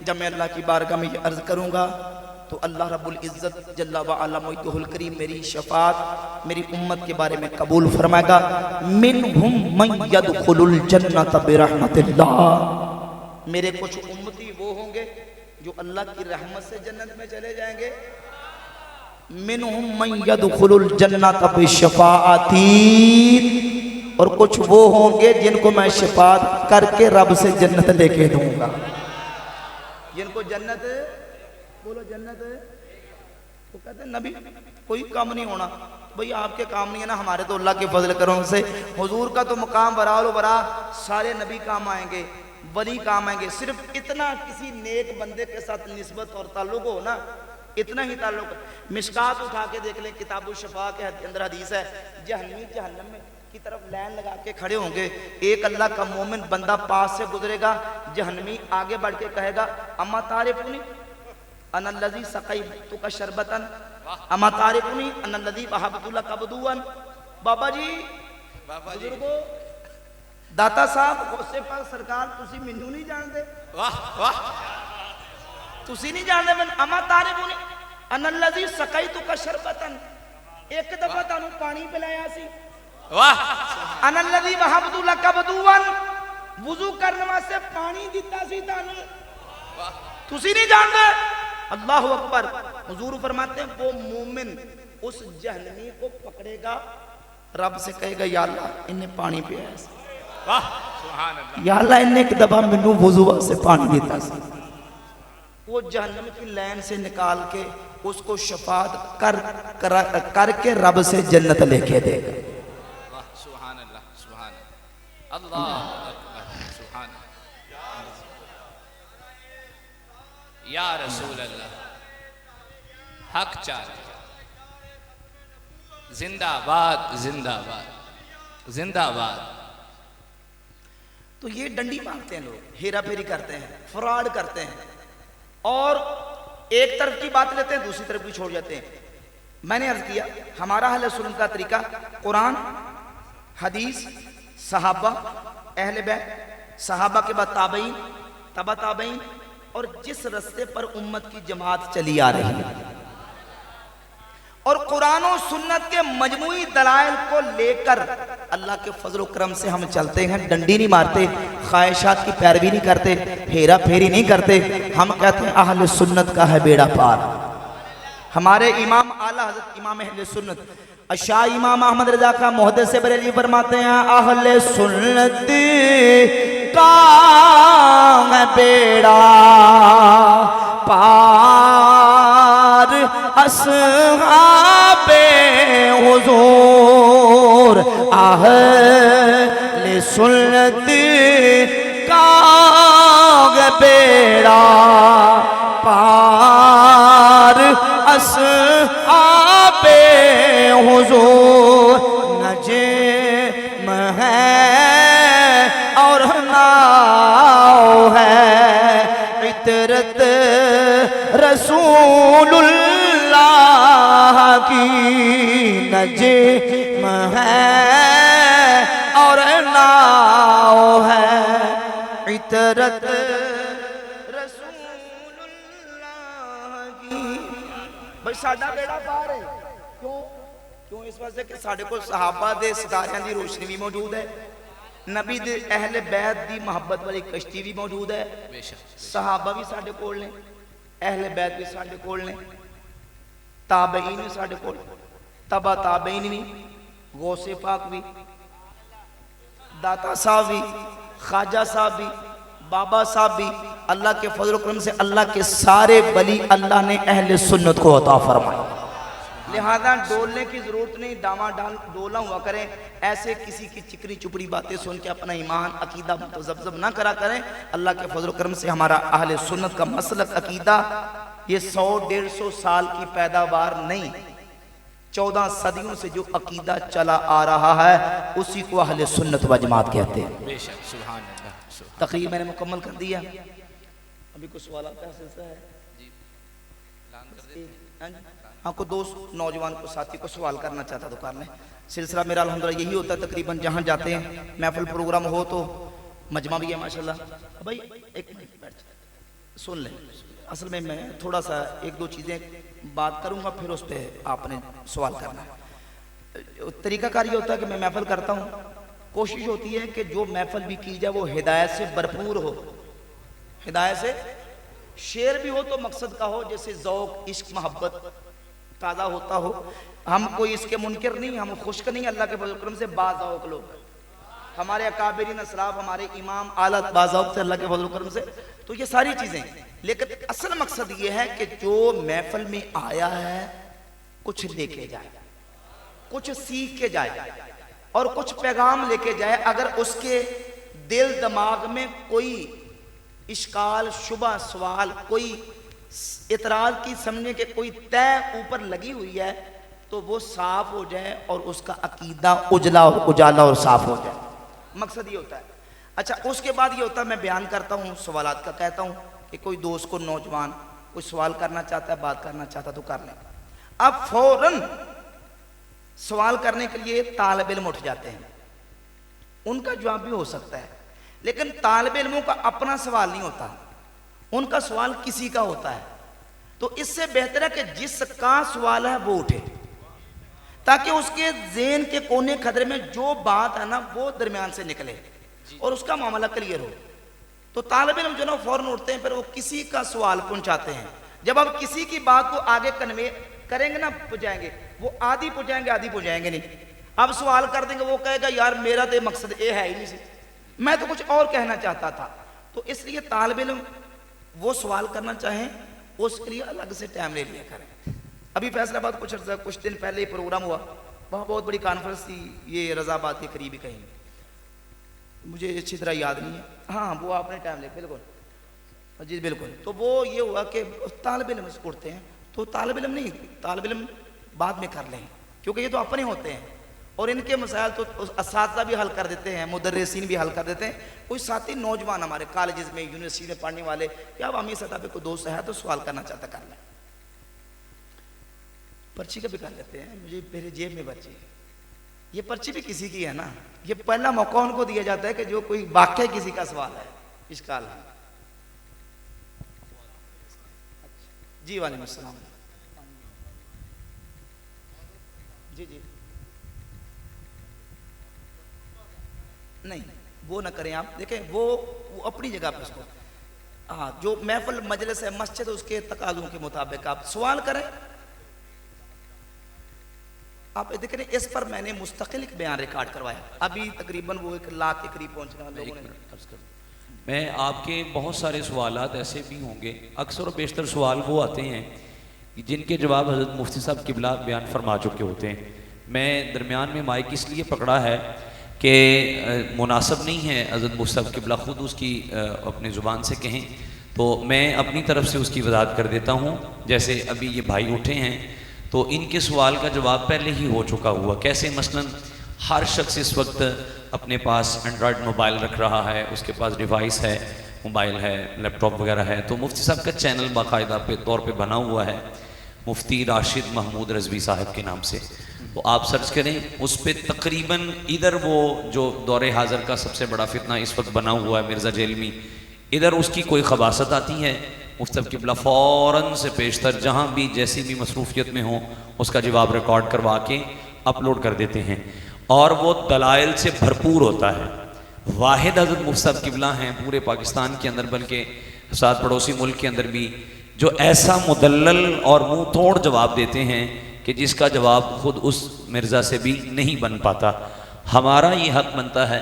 जब मैं अल्लाह की बारगाह में ये अर्ज़ करूँगा तो अल्लाह रब्बुल इज़्ज़त जल्ला व अला मुद्दहुल करीम मेरी शफाअत मेरी उम्मत के बारे में कबूल फरमाएगा। मिनहुम मन यदखुलुल जन्नत बिरहमतिल्लाह, मेरे कुछ उम्मती वो होंगे जो अल्लाह की रहमत से जन्नत में चले जाएंगे। मिनहुम मन यदखुलुल जन्नत बिशफाअती, और कुछ वो होंगे जिनको मैं शफाअत करके रब से जन्नत लेके दूंगा। जिनको जन्नत, बोलो जन्नत, वो कहते हैं नबी कोई काम नहीं होना। भाई आपके काम नहीं है ना, हमारे तो अल्लाह के फजल करम से हुजूर का तो मुकाम बराबर बरा, सारे नबी काम आएंगे, वली काम आएंगे। सिर्फ इतना किसी नेक बंदे के साथ निस्बत और ताल्लुक हो ना, इतना ही ताल्लुक। मिशकात उठा के देख लें, किताबुल शफा के अंदर हदीस है, जहन्नमी जहन्नम में की तरफ लाइन लगा के खड़े होंगे, एक अल्लाह का मोमिन बंदा पास से गुजरेगा, जहन्नमी आगे बढ़ के कहेगा अम्मा तारिफुनी अनल्लज़ी सक़ैतुका शरबतन, अम्मा तारिफुनी अनल्लज़ी वहबतुका कबदुअन। बाबा जी, बुजुर्गो, दाता साहब, गौसे पाक सरकार, तुसी मैनू नहीं जानते? वाह वाह, तुसी नहीं जानते मैं अम्मा तारिफुनी अनल्लज़ी सक़ैतुका शरबतन, एक दफा तानू पानी पिलाया सी। वाह, अनल्लज़ी वहबतुका कबदुअन, वुजू करने वास्ते पानी दिता सी तानू, तुसी नहीं जानते? अल्लाह अकबर। हुजूर फरमाते हैं वो मोमिन उस जहन्नमी को पकड़ेगा, रब से कहेगा या अल्लाह इन्हें पानी पिया है, वाह सुभान अल्लाह, या अल्लाह इन्हें एक दफा मैनू वुजू से पानी देता सी। वो जहन्नम की लाइन से निकाल के उसको शफाअत करके रब से जन्नत लेके देगा। वाह सुभान अल्लाह, सुभान अल्लाह, अकबर, सुभान या रसूल अल्लाह, हक चाल, जिंदाबाद जिंदाबाद जिंदाबाद। तो ये डंडी मारते हैं लोग, हेरा फेरी करते हैं, फ्रॉड करते हैं, और एक तरफ की बात लेते हैं, दूसरी तरफ की छोड़ जाते हैं। मैंने अर्ज किया हमारा अहले सुन्नत का तरीका कुरान, हदीस, सहाबा, अहले बैत, सहाबा के बाद ताबईन, तबा ताबईन, और जिस रास्ते पर उम्मत की जमात चली आ रही है, और कुरान और सुन्नत के मजमूई दलाइल को लेकर अल्लाह के फजल करम से हम चलते हैं। डंडी नहीं मारते, ख्वाहिशात की पैरवी नहीं करते, हेरा फेरी नहीं करते। हम कहते हैं अहले सुन्नत का है बेड़ा पार। हमारे इमाम आला हज़रत इमाम अहले सुन्नत शाह इमाम अहमद रजा का मुहद्दिस से बरेली फरमाते हैं अहले सुन्नत का है बेड़ा पार, अस्हाबे हुजूर अहले सुन्नत का है बेड़ा पार, अस्हाबे हुजूर नजीम है और नाव है, इतरत रसूलुल्लाह की नजीम है और नाव है, इतरत भाई साडा बेड़ा पार है। क्यों? क्यों? इस वास्ते कि साडे कोल सहाबा दे सितारियां दी रोशनी भी मौजूद है, नबी दे अहले बैत दी मोहब्बत वाली कश्ती भी मौजूद है, सहाबा भी साडे कोल ने, अहले बैत भी साडे कोल ने, ताबईन भी साडे कोल, तबा ताबईन भी, गौसे पाक भी, दाता साहब भी, ख्वाजा साहब भी, बाबा साहब भी। अल्लाह के फजल करम से अल्लाह के सारे वली अल्लाह ने अहले सुन्नत को अता फरमाया। लिहाजा डोलने की जरूरत नहीं, डामा डाल डोला हुआ करें, ऐसे किसी की चिकनी चुपड़ी बातें सुन के अपना ईमान अकीदा मुतज़ब्ज़ब ना करा करें। अल्लाह के फजल करम से हमारा अहले सुन्नत का मसलक अकीदा ये 100-150 साल की पैदावार नहीं, 14 सदियों से जो अकीदा चला आ रहा है उसी को अहले सुन्नत व जमात कहते हैं। बेशक, सुभान अल्लाह। तकरीर मैंने मुकम्मल कर दिया, अभी कुछ सवाल का सिलसिला है जी, हाँ को दोस्त नौजवान को साथी को सवाल करना चाहता तो कर लें। सिलसिला मेरा अल्हम्दुलिल्लाह यही होता है, तकरीबन जहाँ जाते हैं महफिल प्रोग्राम हो तो मजमा भी है माशाल्लाह। भाई एक मिनट बैठ जाए, सुन लें। असल में मैं थोड़ा सा एक दो चीज़ें बात करूँगा, फिर उस पर आपने सवाल करना है। तरीकाकार ये होता है कि मैं महफिल करता हूँ, कोशिश होती है कि जो महफिल भी की जाए वो हिदायत से भरपूर हो, हिदायत से शेर भी हो तो मकसद का हो, जैसे ज़ौक़ इश्क मोहब्बत ताज़ा होता हो। हम कोई इसके मुनकर नहीं, हम खुश्क नहीं, अल्लाह के फज़ल करम से बाज़ौक़ लोग हैं। हमारे अकाबिरीन असलाफ, हमारे इमाम आला बाज़ौक़ से, अल्लाह के फज़ल करम से। तो ये सारी चीज़ें, लेकिन असल मकसद ये है कि जो महफिल में आया है कुछ लेके जाए, कुछ सीख के जाए और कुछ पैगाम लेके जाए। अगर उसके दिल दिमाग में कोई इश्काल शुबा सवाल, कोई इतराज की समझने के कोई तय ऊपर लगी हुई है तो वो साफ हो जाए और उसका अकीदा उजला और उजाला और साफ हो जाए, मकसद ये होता है। अच्छा, उसके बाद ये होता है, मैं बयान करता हूँ सवालात का, कहता हूँ कि कोई दोस्त को नौजवान कोई सवाल करना चाहता है, बात करना चाहता तो कर लें। अब फौरन सवाल करने के लिए तालिब इल्म उठ जाते हैं, उनका जवाब भी हो सकता है, लेकिन तालिब इल्मों का अपना सवाल नहीं होता, उनका सवाल किसी का होता है। तो इससे बेहतर है कि जिसका सवाल है वो उठे, ताकि उसके ज़हन के कोने खदरे में जो बात है ना वो दरमियान से निकले और उसका मामला क्लियर हो। तो तालिब इल्म जो ना फौरन उठते हैं, फिर वो किसी का सवाल पहुंचाते हैं। जब आप किसी की बात को आगे कन्वे करेंगे ना, पहुंचाएंगे, वो आधी पहुंचाएंगे आधी पहुंचाएंगे नहीं। अब सवाल कर देंगे, वो कहेगा यार मेरा तो मकसद ये है ही नहीं, मैं तो कुछ और कहना चाहता था। तो इसलिए तालिब इल्म वो सवाल करना चाहें उसके लिए अलग से टाइम ले लिया करें। अभी फैसलाबाद कुछ दिन पहले ही प्रोग्राम हुआ, वहाँ बहुत बड़ी कॉन्फ्रेंस थी, ये रज़ाबाद के करीब ही कहीं, मुझे अच्छी तरह याद नहीं है। हाँ, वो आपने टाइम ले, बिल्कुल जी बिल्कुल। तो वो ये हुआ कि तालिब इल्म उठते हैं, तो तालिब इल्म नहीं, तालिब इल्म बाद में कर लें, क्योंकि ये तो अपने होते हैं और इनके मसाइल तो असातिज़ा भी हल कर देते हैं, मुदर्रिसीन भी हल कर देते हैं। कोई साथी नौजवान हमारे कॉलेजेस में यूनिवर्सिटी में पढ़ने वाले या अवामी सतह पे कोई दोस्त है तो सवाल करना चाहता कर लें। पर्ची का भी कर लेते हैं, मुझे मेरे जेब में पर्ची, ये पर्ची भी किसी की है ना, ये पहला मौका उनको दिया जाता है कि जो कोई वाकई किसी का सवाल है, इश्काल है। जी वालेकुम अस्सलाम। जी जी नहीं, वो ना करें आप, देखें वो अपनी जगह पर उसको, हाँ जो महफिल मजलिस है मस्जिद उसके तकाज़ों के मुताबिक आप सवाल करें। आप देखें इस पर मैंने मुस्तकिल एक बयान रिकॉर्ड करवाया, अभी तकरीबन वो 1 लाख के करीब पहुंचने वाले लोगों ने। मैं आपके बहुत सारे सवालात ऐसे भी होंगे, अक्सर और बेशतर सवाल वो आते हैं जिनके जवाब हज़रत मुफ्ती साहब किबला बयान फरमा चुके होते हैं। मैं दरमियान में माइक इसलिए पकड़ा है कि मुनासिब नहीं है हज़रत मुफ्ती साहब किबला ख़ुद उसकी अपनी ज़ुबान से कहें, तो मैं अपनी तरफ से उसकी वज़ाहत कर देता हूँ। जैसे अभी ये भाई उठे हैं तो इनके सवाल का जवाब पहले ही हो चुका हुआ। कैसे मसलन हर शख्स इस वक्त अपने पास एंड्रॉयड मोबाइल रख रहा है, उसके पास डिवाइस है, मोबाइल है, लैपटॉप वगैरह है, तो मुफ्ती साहब का चैनल बाकायदा पे तौर पे बना हुआ है मुफ्ती राशिद महमूद रज़वी साहब के नाम से, तो आप सर्च करें उस पर। तकरीबन इधर वो जो दौरे हाज़र का सबसे बड़ा फितना इस वक्त बना हुआ है मिर्ज़ा जेलमी, इधर उसकी कोई खबासत आती है, मुफ्ती साहब किबला फ़ौरन से पेशतर जहाँ भी जैसी भी मसरूफियत में हो उसका जवाब रिकॉर्ड करवा के अपलोड कर देते हैं और वो दलाइल से भरपूर होता है। वाहिद हज़रत मुफ्ती साहब किबला हैं पूरे पाकिस्तान के अंदर, बल्कि साथ पड़ोसी मुल्क के अंदर भी, जो ऐसा मुदल्लल और मुंह तोड़ जवाब देते हैं कि जिसका जवाब खुद उस मिर्ज़ा से भी नहीं बन पाता। हमारा ये हक बनता है,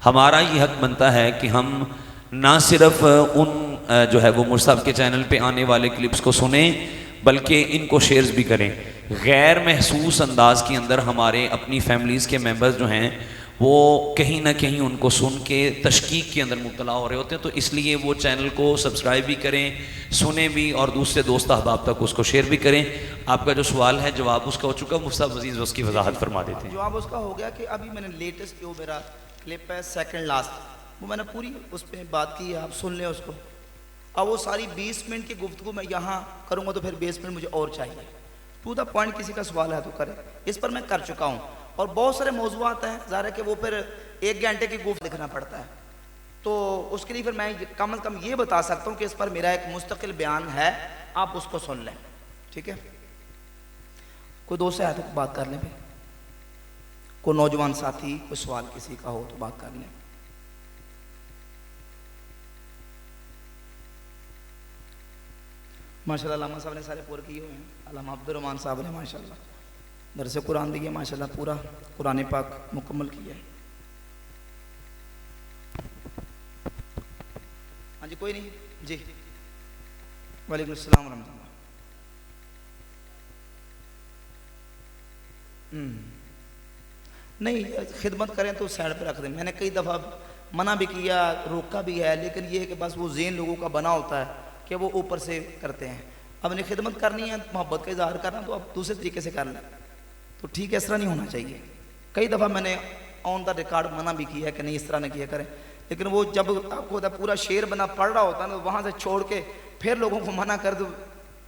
हमारा ये हक बनता है कि हम ना सिर्फ उन जो है वो मुफ्ती साहब के चैनल पे आने वाले क्लिप्स को सुने बल्कि इनको शेयर्स भी करें। गैर महसूस अंदाज के अंदर हमारे अपनी फैमिलीज़ के मेंबर्स जो हैं वो कहीं ना कहीं उनको सुन के तशकीक के अंदर मुब्तला हो रहे होते हैं, तो इसलिए वो चैनल को सब्सक्राइब भी करें, सुने भी और दूसरे दोस्त अहबाब तक उसको शेयर भी करें। आपका जो सवाल है जवाब उसका हो चुका, मुफ्ती साहब अज़ीज़ उसकी वजाहत फरमा देते हैं। जवाब उसका हो गया कि अभी मैंने लेटेस्ट जो मेरा क्लिप है सेकंड लास्ट, वो मैंने पूरी उस पर बात की है, आप सुन लें उसको। अब वो सारी 20 मिनट की गुफ्तगू मैं यहाँ करूँगा तो फिर 20 मिनट मुझे और चाहिए। टू द पॉइंट किसी का सवाल है तो करे, इस पर मैं कर चुका हूँ। और बहुत सारे मौजूआत हैं, ज़ाहिर है कि वो फिर 1 घंटे की गुफ्त लिखना पड़ता है, तो उसके लिए फिर मैं कम से कम ये बता सकता हूँ कि इस पर मेरा एक मुस्तकिल बयान है, आप उसको सुन लें, ठीक है। कोई दोस्त है तो बात कर लें, फिर कोई नौजवान साथी कोई सवाल किसी का हो तो बात कर लें। माशाल्लाह अल्लामा साहब ने सारे पूरे किए हुए हैं। अल्लामा अब्दुर्रहमान साहब ने माशाल्लाह दरस कुरान दिए, माशाल्लाह पूरा कुरान पाक मुकम्मल किया है। हाँ जी, कोई नहीं जी। वालेकुम अस्सलाम रहमतुल्लाह। नहीं, खिदमत करें तो साइड पे रख दें। मैंने कई दफ़ा मना भी किया, रोका भी है, लेकिन ये है कि बस वो ज़हन लोगों का बना होता है कि वो ऊपर से करते हैं। अब ने खिदमत करनी है, मोहब्बत का इजहार करना, तो अब दूसरे तरीके से कर लें तो ठीक है। इस तरह नहीं होना चाहिए। कई दफ़ा मैंने ऑन द रिकॉर्ड मना भी किया है कि नहीं इस तरह नहीं किया करें, लेकिन वो जब आपको पूरा शेर बना पढ़ रहा होता है ना, वहाँ से छोड़ के फिर लोगों को मना कर दो,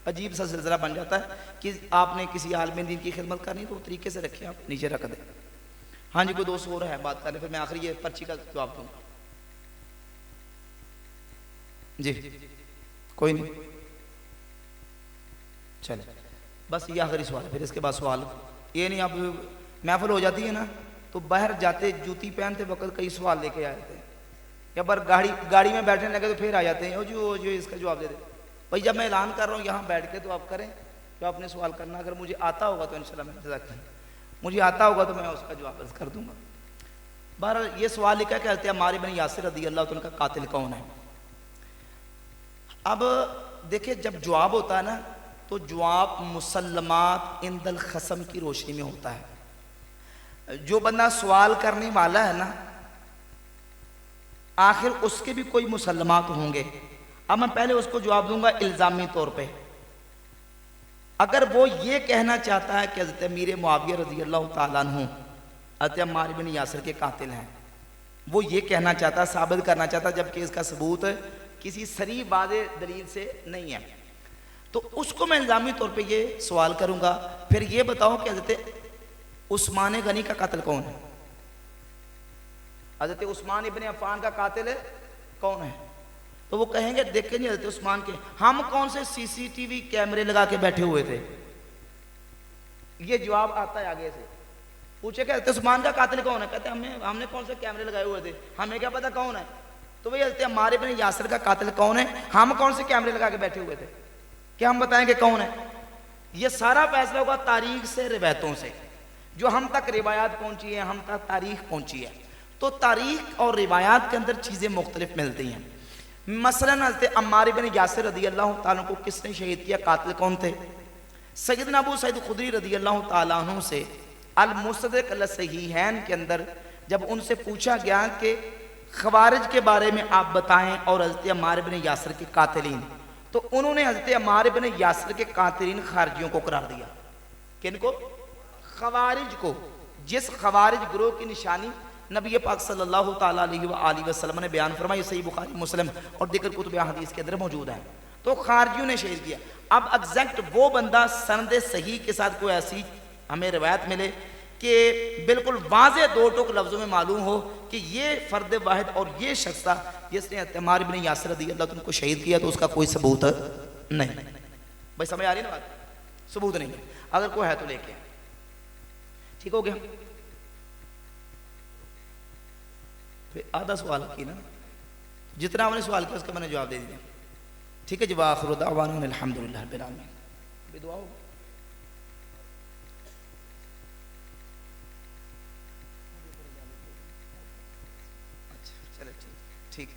अजीब सा सिलसिला बन जाता है कि आपने किसी आलम दीन की खिदमत करनी तो तरीके से रखिए, आप नीचे रख दें। हाँ जी, कोई दोस्त हो रहा है बात करें, फिर मैं आखिरी ये पर्ची का जवाब दूँगा जी। कोई नहीं, चले बस ये आखिरी सवाल है, फिर इसके बाद सवाल ये नहीं। आप महफिल हो जाती है ना, तो बाहर जाते जूती पहनते वक्त कई सवाल लेके आए थे, या पर गाड़ी में बैठने लगे तो फिर आ जाते हैं, ओ जो इसका जवाब दे दे। भाई जब मैं ऐलान कर रहा हूँ यहाँ बैठ के, तो आप करें जो आपने सवाल करना। अगर मुझे आता होगा तो इंशाल्लाह मैं जज़ाकल्लाह, मुझे आता होगा तो मैं उसका जवाब अर्ज़ कर दूंगा। बहरहाल ये सवाल लिखा कहते हैं अम्मार इब्न यासिर रज़ी अल्लाह तआला का कातिल कौन है। अब देखिए, जब जवाब होता है ना, तो जवाब मुसल्लमात इंदल खसम की रोशनी में होता है। जो बंदा सवाल करने वाला है ना, आखिर उसके भी कोई मुसल्लमात होंगे। अब मैं पहले उसको जवाब दूंगा इल्ज़ामी तौर पे। अगर वो ये कहना चाहता है कि हज़रत अमीर मुआविया रज़ी अल्लाह ताला अन्हु हज़रत अम्मार इब्न यासिर के कातिल हैं, वो ये कहना चाहता, साबित करना चाहता, जबकि इसका सबूत किसी सरी वाज़े दलील से नहीं है, तो उसको मैं इल्ज़ामी तौर पे ये सवाल करूंगा, फिर ये बताओ कि हज़रत उस्मान गनी का कातिल कौन है। हज़रत उस्मान इब्न अफ़्फ़ान का कातिल कौन है। तो वो कहेंगे देखें नहीं हज़रत उस्मान के, हम कौन से सीसीटीवी कैमरे लगा के बैठे हुए थे। ये जवाब आता है आगे से, पूछे कि हज़रत उस्मान का कातिल कौन है, कहते हमने कौन से कैमरे लगाए हुए थे, हमें क्या पता कौन है। तो वही हज़रत अम्मार इब्न यासिर का कातिल कौन है, हम कौन से कैमरे लगा के बैठे हुए थे, क्या हम बताएंगे कौन है। ये सारा फैसला होगा तारीख से, रिवायतों से, जो हम तक रिवायात पहुंची है, हम तक तारीख पहुंची है। तो तारीख और रिवायात के अंदर चीज़ें मुख्तलिफ मिलती हैं। मसलन हज़रत अम्मार इब्न यासिर रज़ी अल्लाह ताला को किसने शहीद किया, कातिल कौन थे। सैयदना अबू सईद खुदरी रज़ी अल्लाह ताला अन्हु से अल मुसद्दिक़ अल सहीहैन के अंदर जब उनसे पूछा गया कि खवारिज के बारे में आप बताएं और हज़रत अम्मार इब्न यासिर के कातिलीन, तो उन्होंने हज़रत अम्मार इब्न यासिर के कातिलीन खारजियों को करार दिया। किनको? खवारिज को। जिस खवारिज ग्रोह की निशानी नबी पाक सल्लल्लाहु ताला अलैहि वसल्लम ने बयान फरमाई, सही बुखारी मुस्लिम और दीगर कुतुब हदीस के अंदर मौजूद है, तो खारजियों ने शहीद किया। अब एग्जैक्ट वो बंदा सनद सही के साथ कोई ऐसी हमें रिवायत मिले कि बिल्कुल वाज़े दो टुक लफ्ज़ों में मालूम हो कि ये फ़र्द वाहिद और ये शख्स था जिसने अम्मार इब्न यासिर रज़ी अल्लाह तआला को शहीद किया, तो उसका कोई सबूत नहीं। भाई समझ आ रही है ना बात, सबूत नहीं है। अगर कोई है तो लेके, ठीक हो गया। फिर आधा सवाल की ना, जितना आपने सवाल किया उसका मैंने जवाब दे दिया, ठीक है। जब आखिर दावाना अल्हम्दुलिल्लाह रब्बिल आलमीन, दुआ हो। अच्छा चलो ठीक।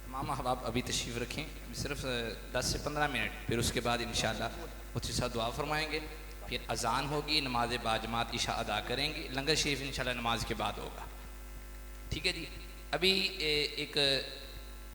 तमाम अहबाब अभी तशरीफ़ रखें, सिर्फ 10 से 15 मिनट, फिर उसके बाद इंशाअल्लाह मुझसे साथ दुआ फरमाएंगे, फिर अजान होगी, नमाज बाजमात इशा अदा करेंगे, लंगर शरीफ इंशाअल्लाह नमाज के बाद होगा, ठीक है जी। अभी एक